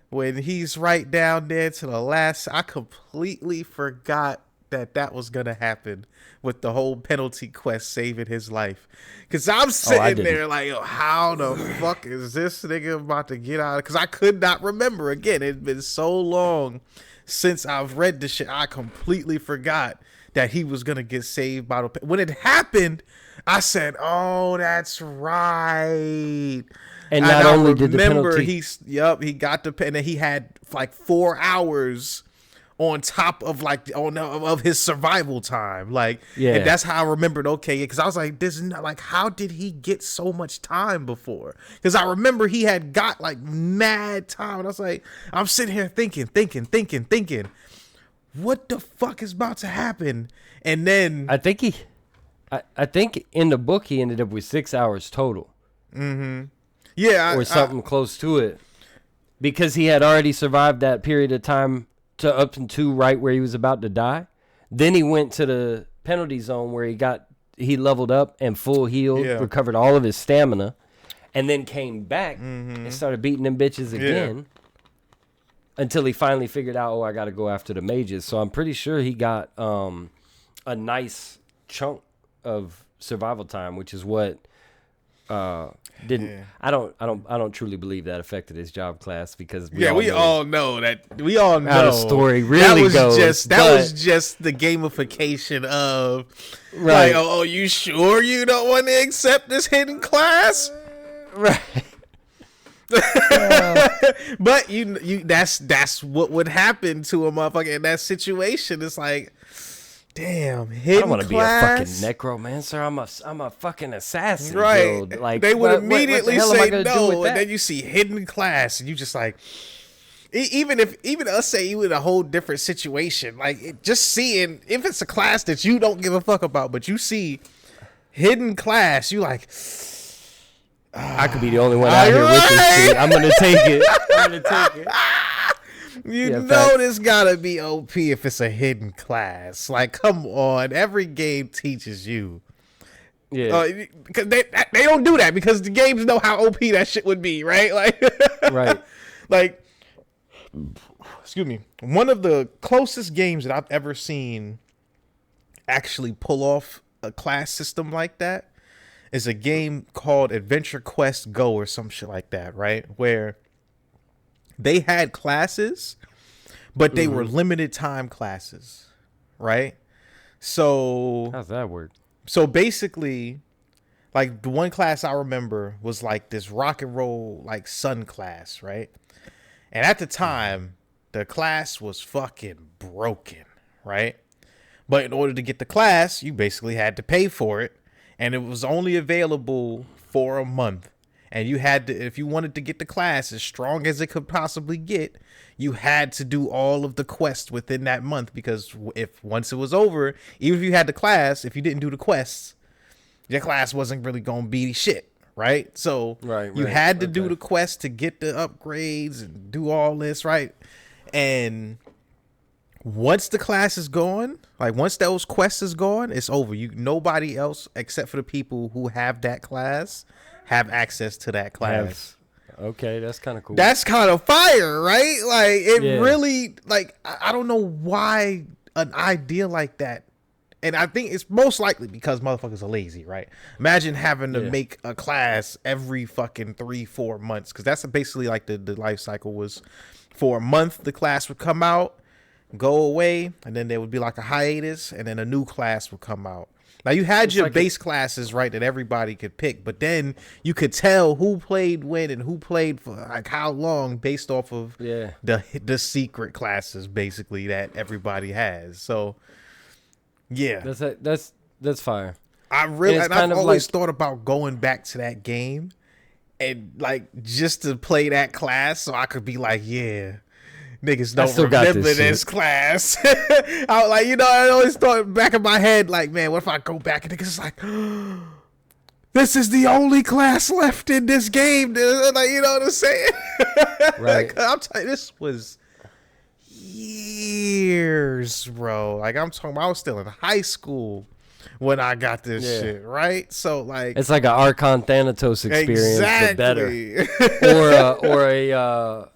When he's right down there to the last, I completely forgot that was gonna happen with the whole penalty quest saving his life. Cause I'm sitting there like, how the fuck is this nigga about to get out? Cause I could not remember. Again, it's been so long since I've read this shit. I completely forgot that he was gonna get saved by the. When it happened, I said, "Oh, that's right." And not only did the penalty, he got the pen, and he had like 4 hours on top of of his survival time, and that's how I remembered. Okay, because I was like, "This is not like how did he get so much time before?" Because I remember he had got like mad time, and I was like, I'm sitting here thinking, what the fuck is about to happen? And then I think in the book he ended up with 6 hours total. Yeah, or something close to it, because he had already survived that period of time to up into right where he was about to die. Then he went to the penalty zone where he leveled up and full healed, recovered all of his stamina, and then came back and started beating them bitches again until he finally figured out, I got to go after the mages. So I'm pretty sure he got a nice chunk of survival time, which is what I don't truly believe that affected his job class, because we all know how the story really goes. That was just the gamification of right. Like, you sure you don't want to accept this hidden class? Right. But you that's what would happen to a motherfucker in that situation. It's like, damn, hidden class. I don't want to be a fucking necromancer. I'm a fucking assassin. Right. Dude. Like, they would immediately say no, and that? then you see hidden class, and you just like, even us say you in a whole different situation, like just seeing if it's a class that you don't give a fuck about, but you see hidden class, you like, I could be the only one out here with this shit. I'm gonna take it. You Yeah, know facts. this gotta be OP if it's a hidden class. Like, come on. Every game teaches you. Yeah. Because they don't do that because the games know how OP that shit would be, right? Like, Right. like, excuse me. One of the closest games that I've ever seen actually pull off a class system like that is a game called Adventure Quest Go or some shit like that, right? Where they had classes, but they were limited time classes, right? So How's that work? so basically, like the one class I remember was like this rock and roll like sun class, right? And at the time, the class was fucking broken, right? But in order to get the class, you basically had to pay for it, and it was only available for a month. And you had to, if you wanted to get the class as strong as it could possibly get, you had to do all of the quests within that month, because if once it was over, even if you had the class, if you didn't do the quests, your class wasn't really gonna be shit, right? So you had to do the quest to get the upgrades and do all this, right? And once the class is gone, like once those quests is gone, it's over. Nobody else except for the people who have that class have access to that class. Okay, that's kind of cool. That's kind of fire, right? Like it really, like I don't know why an idea like that. And I think it's most likely because motherfuckers are lazy, right? Imagine having to make a class every fucking 3-4 months, because that's basically like the life cycle was. For a month, the class would come out, go away, and then there would be like a hiatus, and then a new class would come out. Now you had your base classes, right, that everybody could pick, but then you could tell who played when and who played for like how long based off of the secret classes, basically, that everybody has. So yeah, that's fire. I've always thought about going back to that game and like just to play that class so I could be like, yeah, niggas don't remember this class. I was like, I always thought back in my head, like, man, what if I go back and niggas is like, this is the only class left in this game, dude. Like, you know what I'm saying? Right. I'm telling you, this was years, bro. Like, I'm talking about, I was still in high school when I got this shit, right? So like, it's like an Archon Thanatos experience, but better, or a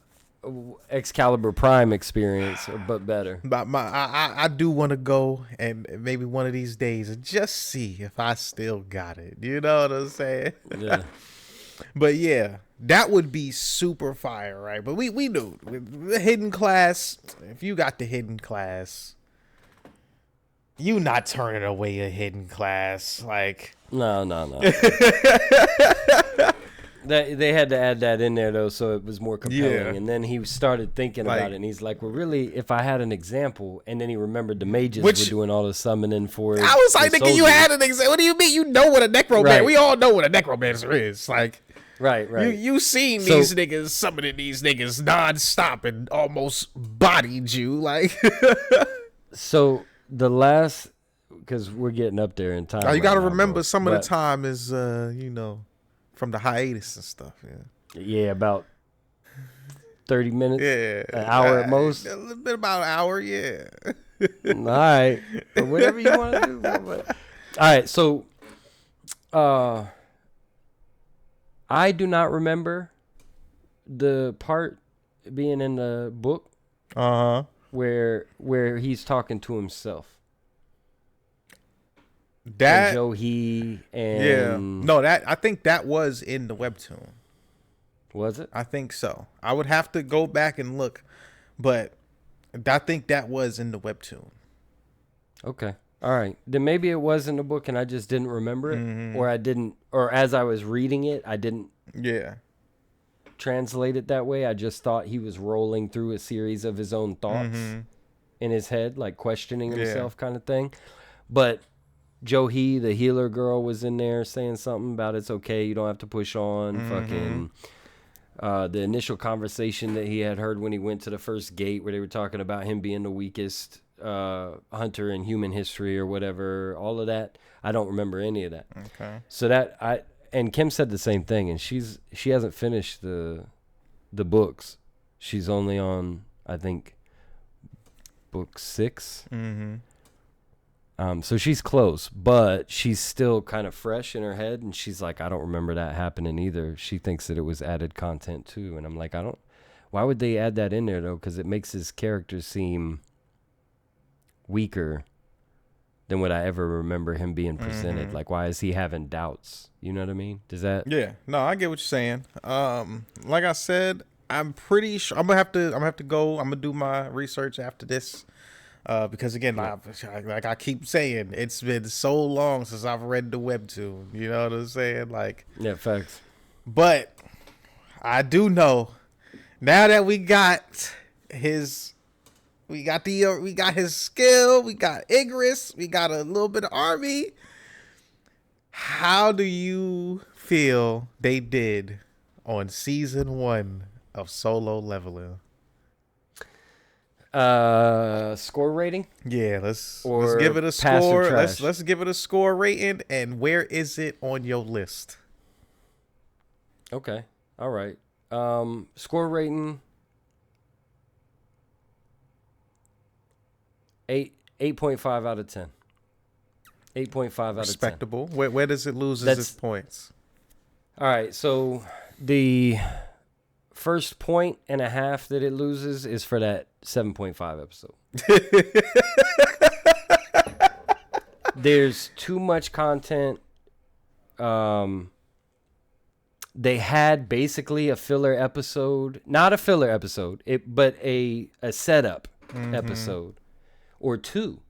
Excalibur Prime experience, but better. But I do want to go and maybe one of these days and just see if I still got it. You know what I'm saying? Yeah. But yeah, that would be super fire, right? But we knew the hidden class. If you got the hidden class, you not turning away a hidden class. Like, no. They had to add that in there though, so it was more compelling. Yeah. And then he started thinking about it, and he's like, "Well, really, if I had an example," and then he remembered the mages were doing all the summoning for. I was like, "Nigga, you had an example? What do you mean? You know what a necromancer? Right. We all know what a necromancer is. Like, right. You seen these niggas summoning these niggas nonstop and almost bodied you, like." So the last, because we're getting up there in time. You got to remember, some of the time is, from the hiatus and stuff. Yeah, about 30 minutes. Yeah, an hour at most. A little bit about an hour. Yeah. All right, but whatever you want to do. All right, so, I do not remember the part being in the book. Where he's talking to himself. That Joe-He and I think that was in the webtoon. Was it? I think so. I would have to go back and look, but I think that was in the webtoon. Okay. All right. Then maybe it was in the book and I just didn't remember it, or as I was reading it, I didn't translate it that way. I just thought he was rolling through a series of his own thoughts in his head, like questioning himself kind of thing. But Joe-He, the healer girl, was in there saying something about it's okay, you don't have to push on. Fucking the initial conversation that he had heard when he went to the first gate where they were talking about him being the weakest hunter in human history or whatever, all of that, I don't remember any of that. Okay. So and Kim said the same thing, and she hasn't finished the books. She's only on I think, book 6. Mm-hmm. So she's close, but she's still kind of fresh in her head, and she's like, I don't remember that happening either. She thinks that it was added content too, and I'm like, why would they add that in there though? Because it makes his character seem weaker than what I ever remember him being presented. Mm-hmm. Like, why is he having doubts? You know what I mean? Does that? Yeah. No, I get what you're saying. Like I said, I'm pretty sure I'm gonna have to go. I'm gonna do my research after this. Because again, like I keep saying, it's been so long since I've read the webtoon. You know what I'm saying? Like, Yeah, facts. but I do know now that we got his skill, we got Igris, we got a little bit of army. How do you feel they did on season 1 of Solo Leveling? Score rating? Yeah, let's Or give it a pass or score. trash? Let's give it a score rating, and where is it on your list? Okay. All right. Score rating 8.5 out of 10. 8.5 out of 10. Respectable. Where does it lose That's- its points? All right, so the first point and a half that it loses is for that 7.5 episode. There's too much content. They had basically a filler episode, not a filler episode, but a setup episode or two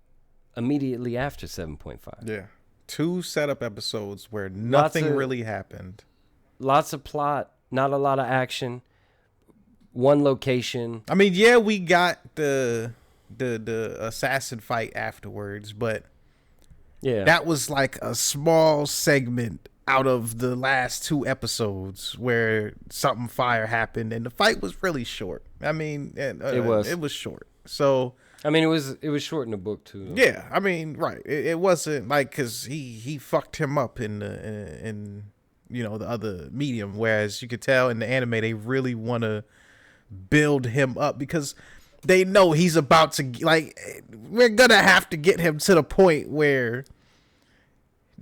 immediately after 7.5. Yeah. 2 setup episodes where nothing really happened. Lots of plot, not a lot of action. One location. I mean, yeah, we got the assassin fight afterwards, but Yeah. that was like a small segment out of the last 2 episodes where something fire happened, and the fight was really short. I mean, it was short. So I mean, it was short in the book too. Though. yeah, I mean, right. It wasn't like, because he fucked him up in the other medium, whereas you could tell in the anime they really want to build him up because they know he's about to, like, we're gonna have to get him to the point where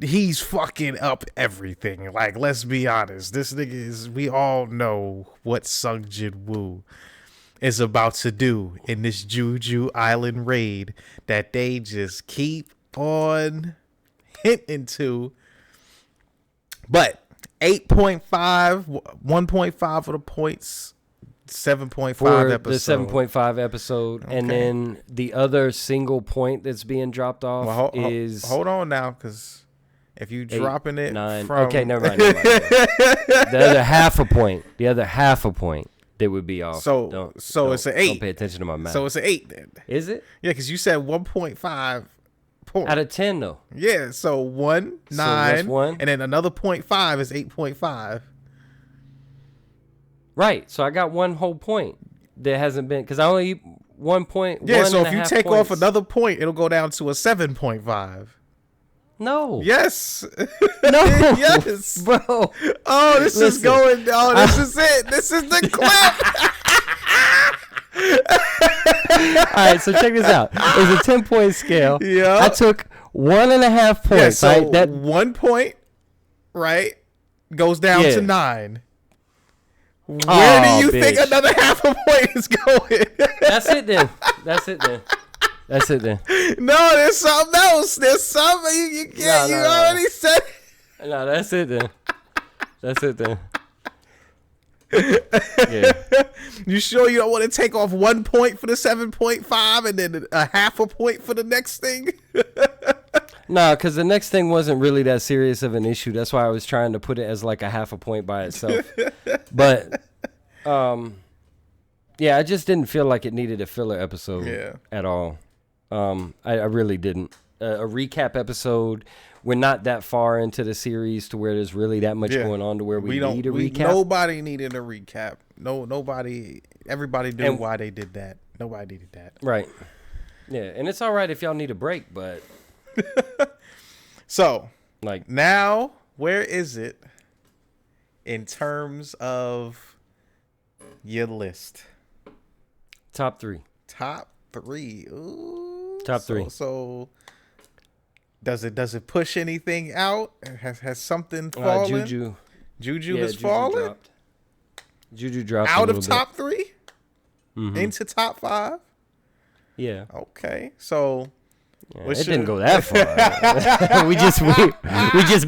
he's fucking up everything. Like, let's be honest, this nigga is, we all know what Sung Jin Woo is about to do in this Jeju Island raid that they just keep on hinting to. But 8.5, 1.5 for the points, 7.5 for episode. the 7.5 episode, Okay. and then the other single point that's being dropped off Well, is hold on now, because if you dropping it 9. from Okay, never mind. The other half a point. The other half a point that would be off. So it's an 8. Don't pay attention to my math. So it's an 8 then. Is it? Yeah, because you said 1.5 point. Out of 10 though. Yeah, so 1, So 9, that's 1. and then another 0.5 is 8.5. Right. So I got one whole point that hasn't been, because I only 1 point. Yeah, one so and if a you half take points. off another point, it'll go down to a 7.5. No. Yes. No. Yes. Bro. Oh, this is Listen. going. Oh, this is it. This is the clip. All right, so check this out. It's a 10-point scale. Yeah. I took 1.5 points. Yeah, so right? That 1 point, right, goes down Yeah. to 9. Where Oh, do you think bitch. another half a point is going? That's it then. That's it then. That's it then. No, there's something else. There's something you can't. No, you no. already said. No, that's it then. That's it then. Yeah. You sure you don't want to take off 1 point for the 7.5 and then a half a point for the next thing? No, because the next thing wasn't really that serious of an issue. That's why I was trying to put it as like a half a point by itself. But, yeah, I just didn't feel like it needed a filler episode at all. I really didn't. A recap episode. We're not that far into the series to where there's really that much going on to where we need a recap. Nobody needed a recap. Nobody. Everybody knew why they did that. Nobody needed that. Right. Yeah, and it's all right if y'all need a break, but So, like now, where is it in terms of your list? Top 3. Top 3. Ooh. Top 3. So does it push anything out? Has something fallen? Juju has fallen. Dropped. Juju dropped out a of top 3 Mm-hmm. into top 5. Yeah. Okay, so it didn't go that far. we just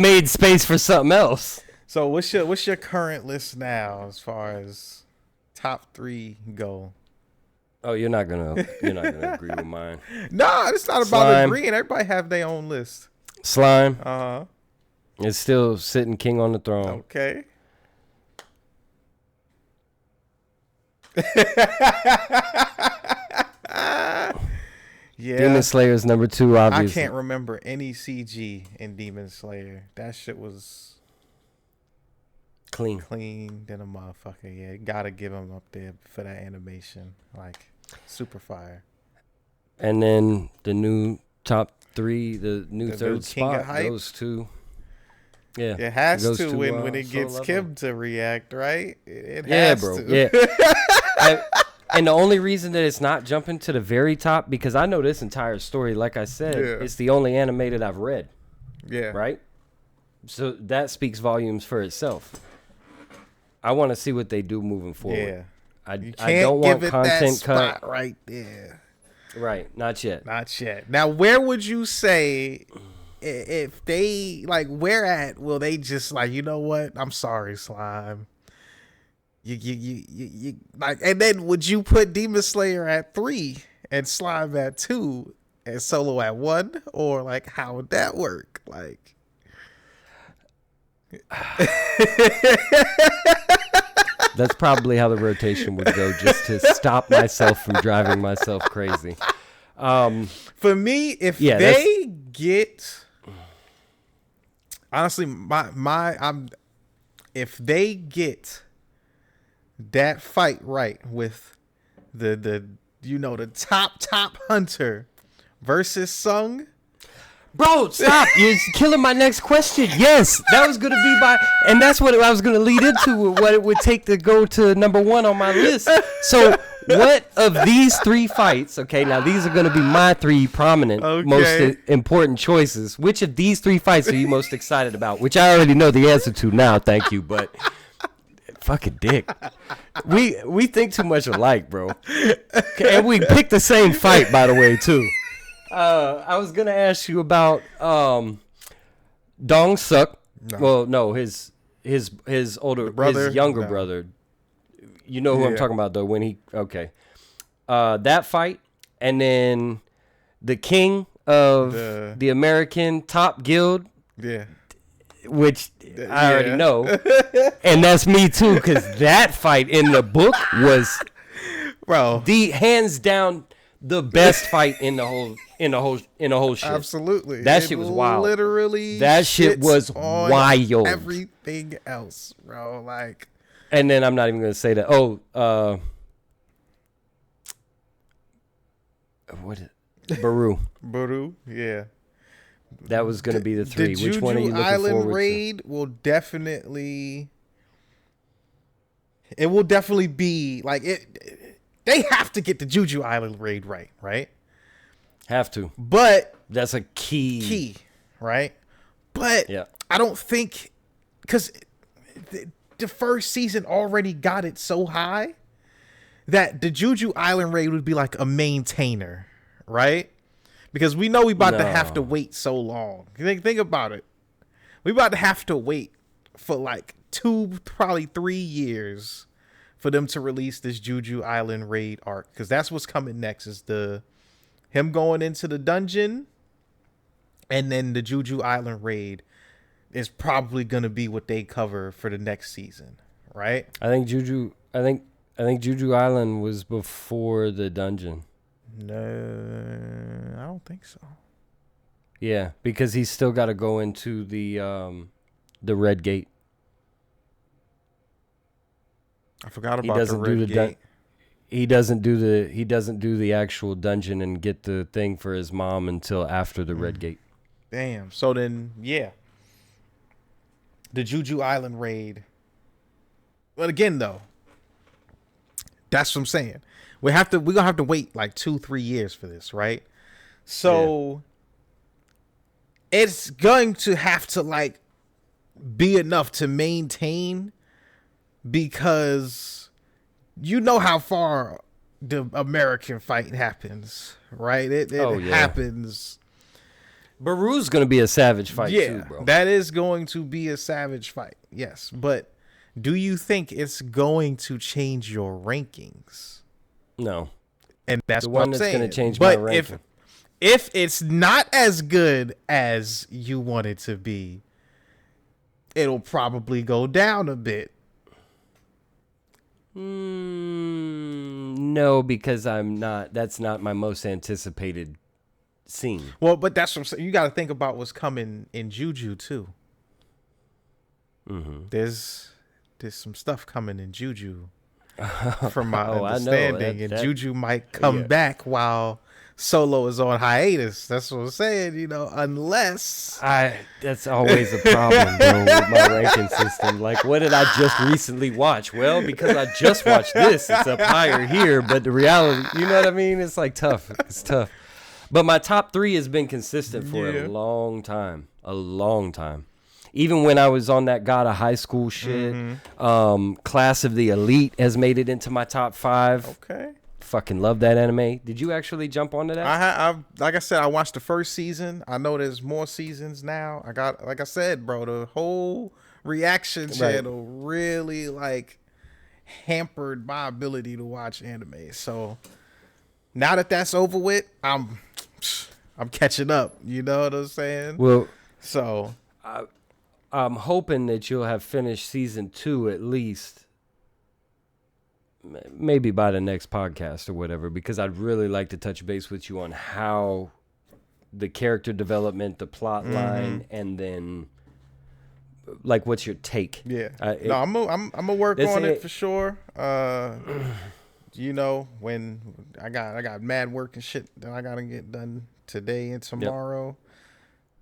made space for something else. So what's your current list now as far as top 3 go? Oh, you're not gonna agree with mine. No, it's not about agreeing. Everybody have their own list. Slime. Uh-huh. It's still sitting king on the throne. Okay. Yeah. Demon Slayer's number 2, obviously. I can't remember any CG in Demon Slayer. That shit was clean than a motherfucker. Yeah, gotta give him up there for that animation. Like, super fire. And then the new top 3, the new third spot, those 2. Yeah, it has to when it gets Kim to react, right? It has bro. to. Yeah. And the only reason that it's not jumping to the very top, because I know this entire story, like I said, it's the only animated I've read. Yeah. Right? So that speaks volumes for itself. I want to see what they do moving forward. Yeah. I don't want content cut right there. Right. Not yet. Not yet. Now, where would you say if they where at will they just you know what? I'm sorry, Slime. You and then would you put Demon Slayer at 3 and Slime at 2 and Solo at 1, or how would that work? That's probably how the rotation would go, just to stop myself from driving myself crazy. For me, if they get, honestly, if they get that fight right with the top hunter versus Sung. Bro, stop. You're killing my next question. Yes, that was going to be and that's what I was going to lead into, what it would take to go to number 1 on my list. So what of these 3 fights, okay, now these are going to be my 3 prominent, most important choices. Which of these 3 fights are you most excited about? Which I already know the answer to now, thank you, but fucking dick. We think too much alike, bro. Okay, and we picked the same fight, by the way, too. I was gonna ask you about Dong Suk. No. Well, no, his older brother, his younger brother. You know who I'm talking about, though. When that fight, and then the king of the American Top Guild. Yeah. Which I already know, and that's me too, because that fight in the book was, bro, the hands down the best fight in the whole shit. Absolutely, that shit was wild. Literally, that shit was wild. Everything else, bro, And then I'm not even gonna say that. Oh, what is it? Baru, yeah. That was going to be the 3. Which one are you looking Island forward raid to? Will definitely. It will definitely be it. They have to get the Juju Island raid right? Have to. But that's a key, right? But I don't think, because the first season already got it so high that the Juju Island raid would be like a maintainer, right? Because we know we about to have to wait so long. Think about it. We about to have to wait for 2, probably 3 years for them to release this Juju Island raid arc. Because that's what's coming next, is him going into the dungeon, and then the Juju Island raid is probably gonna be what they cover for the next season, right? I think Juju Island was before the dungeon. No, I don't think so. Yeah, because he's still got to go into the Red Gate. I forgot about the Red Gate. He doesn't do the actual dungeon and get the thing for his mom until after the Red Gate. Damn. So then, the Juju Island raid. But again, though, that's what I'm saying. we're gonna have to wait like 2-3 years for this, right? So it's going to have to like be enough to maintain, because you know how far the American fight happens, right? It happens. Baru's gonna be a savage fight too, bro. That is going to be a savage fight, yes. But do you think it's going to change your rankings? No. And that's the what one I'm that's saying. gonna change but my ranking. if it's not as good as you want it to be, it'll probably go down a bit. No, because that's not my most anticipated scene. Well, but that's what I'm saying. You got to think about what's coming in Juju too. Mm-hmm. There's some stuff coming in Juju, from my understanding, and Juju might come back while Solo is on hiatus. That's what I'm saying. You know, unless that's always a problem, bro, with my ranking system. Like, what did I just recently watch? Well, because I just watched this, it's up higher here. But the reality, you know what I mean? It's like tough. It's tough. But my top 3 has been consistent for a long time. A long time. Even when I was on that God of High School shit, Class of the Elite has made it into my top 5. Okay. Fucking love that anime. Did you actually jump onto that? I like I said, I watched the first season. I know there's more seasons now. I got, like I said, bro, the whole reaction channel really like hampered my ability to watch anime. So now that that's over with, I'm catching up. You know what I'm saying? Well, so I'm hoping that you'll have finished season 2 at least. Maybe by the next podcast or whatever, because I'd really like to touch base with you on how the character development, the plot line, and then like what's your take? Yeah, I'm gonna work on it for sure. You know, when I got mad work and shit that I gotta get done today and tomorrow.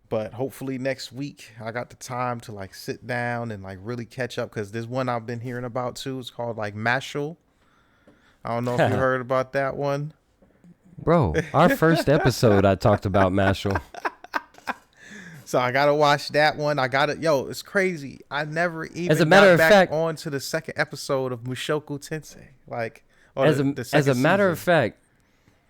But hopefully next week I got the time to like sit down and like really catch up, because there's one I've been hearing about too. It's called like Mashle. I don't know if you heard about that one. Bro, our first episode I talked about Mashle. So I gotta watch that one. It's crazy. I never even as a matter got of back fact, on to the second episode of Mushoku Tensei. Like as a matter of fact,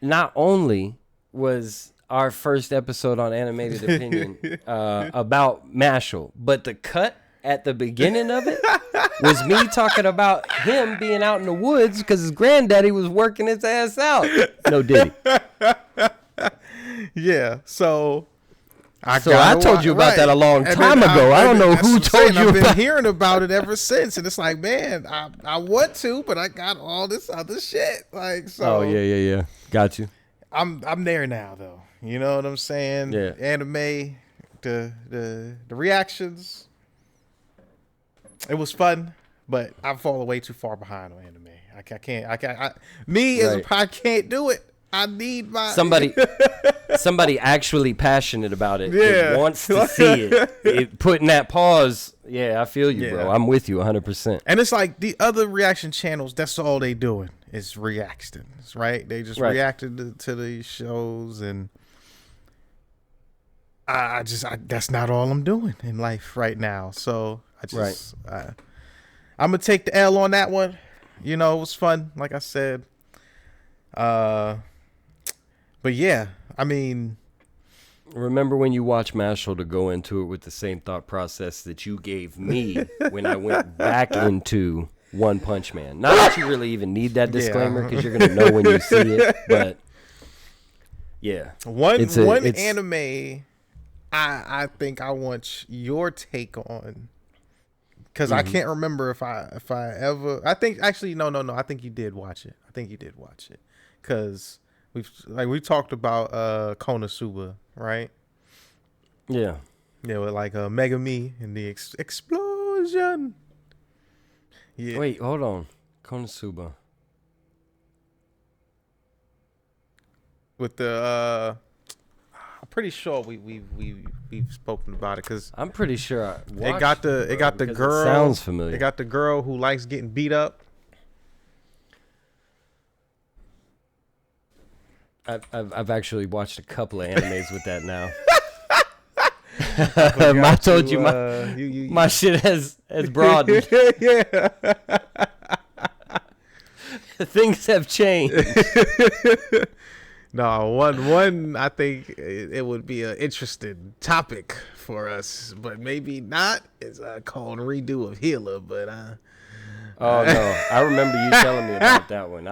not only was our first episode on Animated Opinion about Mashle, but the cut at the beginning of it was me talking about him being out in the woods because his granddaddy was working his ass out. No, did he? Yeah, so I told you about that a long time ago. I don't know who told you I've been about hearing about it ever since, and it's like, man, I want to, but I got all this other shit. Like, so. Oh yeah. Got you. I'm there now, though. You know what I'm saying? Yeah. Anime, the reactions. It was fun, but I fall way too far behind on anime. I can't. I can't do it. I need my somebody actually passionate about it. That wants to see it. Putting that pause. Yeah, I feel you, bro. I'm with you 100%. And it's like the other reaction channels. That's all they doing is reactions, right? They just reacted to these shows, and I that's not all I'm doing in life right now. So I'm gonna take the L on that one. You know, it was fun, like I said. But yeah, I mean, remember when you watch Mashle to go into it with the same thought process that you gave me when I went back into One Punch Man. Not that you really even need that disclaimer, because you're gonna know when you see it. But yeah, one anime I think I want your take on, because I can't remember if I ever. I think actually no. I think you did watch it. Because we talked about Konosuba, right? Yeah. Yeah, with like Megami and the explosion. Yeah. Wait, hold on. Konosuba. With the I'm pretty sure we've spoken about it, because I'm pretty sure I watched it got the girl. It sounds familiar. It got the girl who likes getting beat up. I've actually watched a couple of animes with that now. I told you my shit has broadened. Yeah. Things have changed. No, one. I think it would be an interesting topic for us, but maybe not. It's called Redo of Healer, but oh no, I remember you telling me about that one.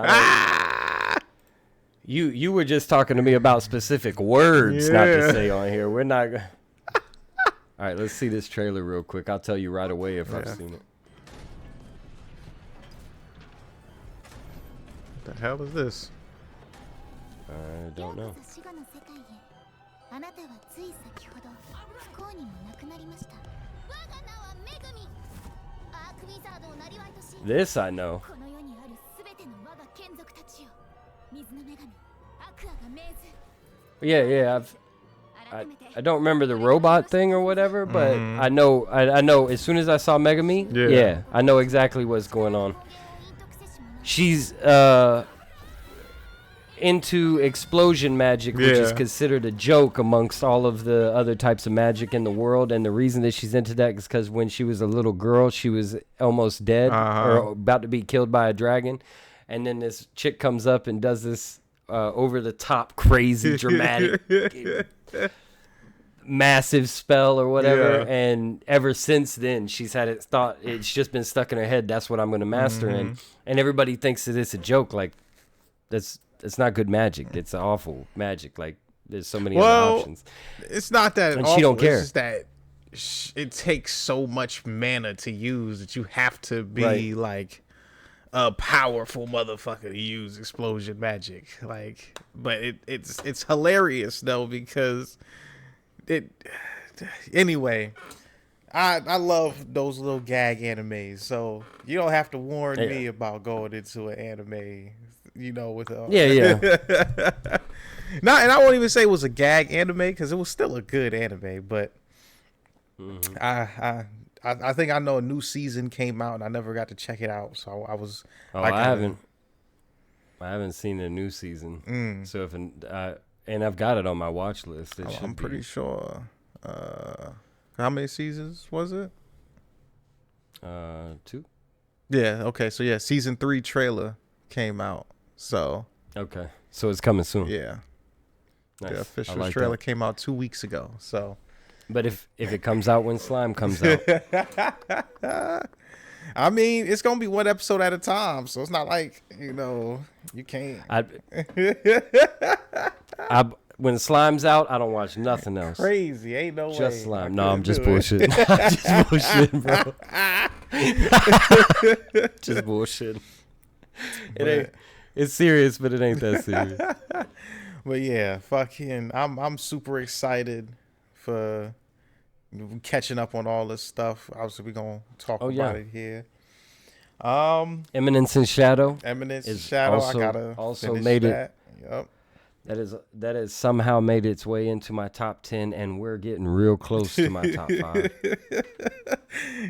You were just talking to me about specific words not to say on here. We're not. All right, let's see this trailer real quick. I'll tell you right away if I've seen it. What the hell is this? I don't know. This I know. Yeah. I don't remember the robot thing or whatever, but I know as soon as I saw Megami, yeah, I know exactly what's going on. She's into explosion magic, which is considered a joke amongst all of the other types of magic in the world. And the reason that she's into that is because when she was a little girl, she was almost dead or about to be killed by a dragon. And then this chick comes up and does this over-the-top, crazy, dramatic, massive spell or whatever. And ever since then, she's had it thought, it's just been stuck in her head, that's what I'm going to master in. And everybody thinks that it's a joke. Like, it's not good magic. It's awful magic. Like, there's so many other options. It's not that and awful. She don't care. It's just that it takes so much mana to use that you have to be like a powerful motherfucker to use explosion magic. Like, but it's hilarious though, because anyway, I love those little gag animes, so you don't have to warn me about going into an anime, you know, with and I won't even say it was a gag anime because it was still a good anime, but I think I know a new season came out and I never got to check it out, so I was. I haven't seen the new season, so if and I've got it on my watch list. I'm pretty sure. How many seasons was it? 2. Yeah. Okay. So yeah, season 3 trailer came out. So. Okay. So it's coming soon. Yeah. Nice. The official trailer came out 2 weeks ago. So. But if it comes out when Slime comes out. I mean, it's gonna be one episode at a time, so it's not like, you know, you can't. When Slime's out, I don't watch nothing else. Crazy, ain't no way. Just Slime. No, I'm just bullshitting. Just bullshitting, bro. Just bullshitting. It's serious, but it ain't that serious. But yeah, fucking, I'm super excited for catching up on all this stuff. Obviously, we're gonna talk about it here. Eminence in Shadow. Eminence in Shadow. I gotta also finish made that. it. Yep. That has somehow made its way into my top 10, and we're getting real close to my top 5.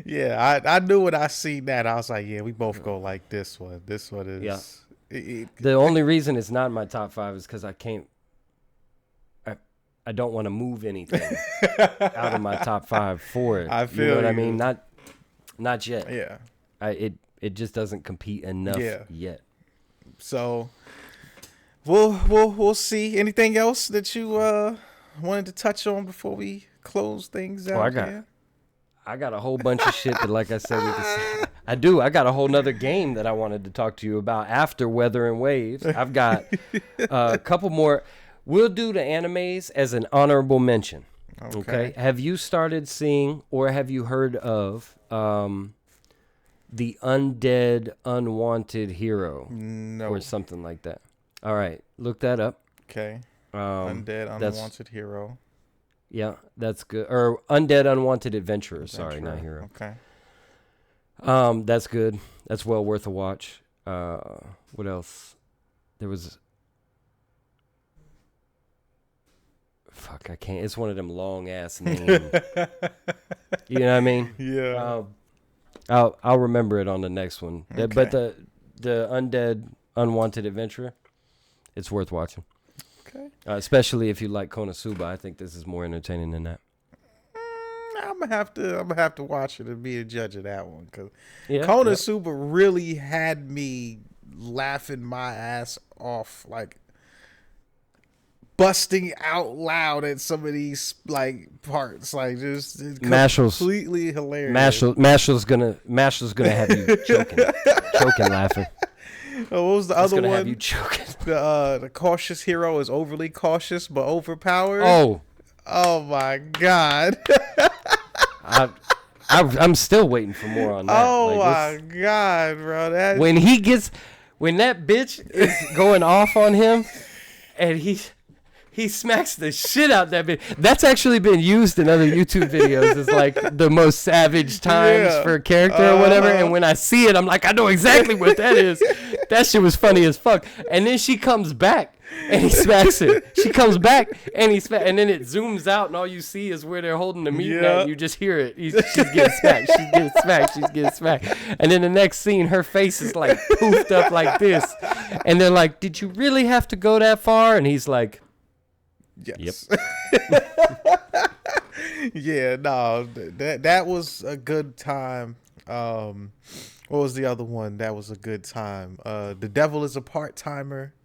Yeah, I knew when I seen that, I was like, yeah, we both go like this one. This one is. Yeah. The only reason it's not in my top 5 is because I can't. I don't want to move anything out of my top 5 for it. I feel you know what I mean? Not yet. Yeah. It just doesn't compete enough yet. So we'll see. Anything else that you wanted to touch on before we close things out? I got a whole bunch of shit that, like I said, we can say. I got a whole nother game that I wanted to talk to you about after Weather and Waves. I've got a couple more. We'll do the animes as an honorable mention. Okay. Have you started seeing or have you heard of the Undead Unwanted Hero? No. Or something like that. All right. Look that up. Okay. Undead Unwanted Hero. Yeah, that's good. Or Undead Unwanted Adventurer. Sorry, not Hero. Okay. That's good. That's well worth a watch. What else? There was... Fuck, I can't. It's one of them long ass names. You know what I mean? Yeah. I'll remember it on the next one. Okay. But the Undead Unwanted Adventurer, it's worth watching. Okay. Especially if you like Konosuba, I think this is more entertaining than that. I'm gonna have to watch it and be a judge of that one because Yeah, Konosuba really had me laughing my ass off, like busting out loud at some of these like parts, like just completely hilarious. Marshall's gonna have you choking laughing. Oh, what was the other one? Have you choking. The cautious hero is overly cautious but overpowered. Oh my god. I'm still waiting for more on that. Oh my god, bro! When that bitch is going off on him, and he smacks the shit out that bitch. That's actually been used in other YouTube videos as like the most savage times for a character or whatever. And when I see it, I'm like, I know exactly what that is. That shit was funny as fuck. And then she comes back and he smacks it. She comes back and and then it zooms out and all you see is where they're holding the meat at. And you just hear it. She's getting smacked. She's getting smacked. She's getting smacked. And then the next scene, her face is like poofed up like this. And they're like, did you really have to go that far? And he's like, yes. Yep. Yeah, no, that was a good time. What was the other one? That was a good time. The Devil is a Part-Timer.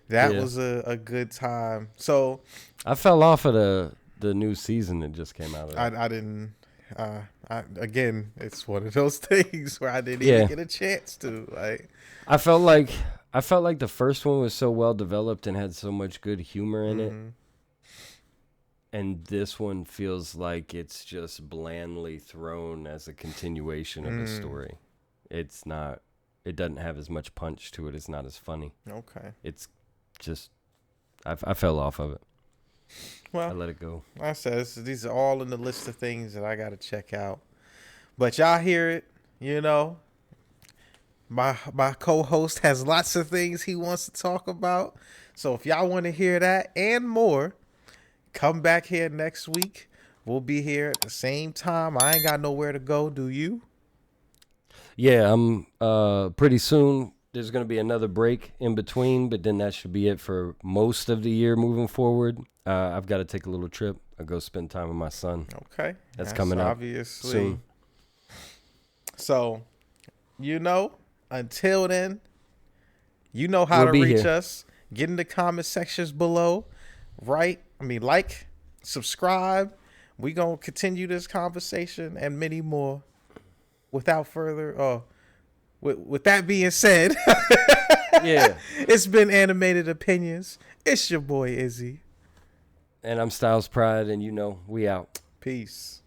That was a good time. So I fell off of the new season that just came out. I didn't. Again, it's one of those things where I didn't even get a chance to. Like, I felt like the first one was so well developed and had so much good humor in it. And this one feels like it's just blandly thrown as a continuation of the story. It's not. It doesn't have as much punch to it. It's not as funny. Okay. It's just. I fell off of it. Well, I let it go. I said these are all in the list of things that I got to check out. But y'all hear it, you know. My co-host has lots of things he wants to talk about. So if y'all want to hear that and more, come back here next week. We'll be here at the same time. I ain't got nowhere to go. Do you? Yeah, I'm pretty soon. There's going to be another break in between, but then that should be it for most of the year moving forward. I've got to take a little trip. I'll go spend time with my son. Okay. That's coming up obviously soon. So, you know, until then, you know how to reach us. Get in the comment sections below. Like, subscribe. We going to continue this conversation and many more. Without further, with that being said, it's been Animated Opinions. It's your boy Izzy. And I'm Styles Pride, and you know, we out. Peace.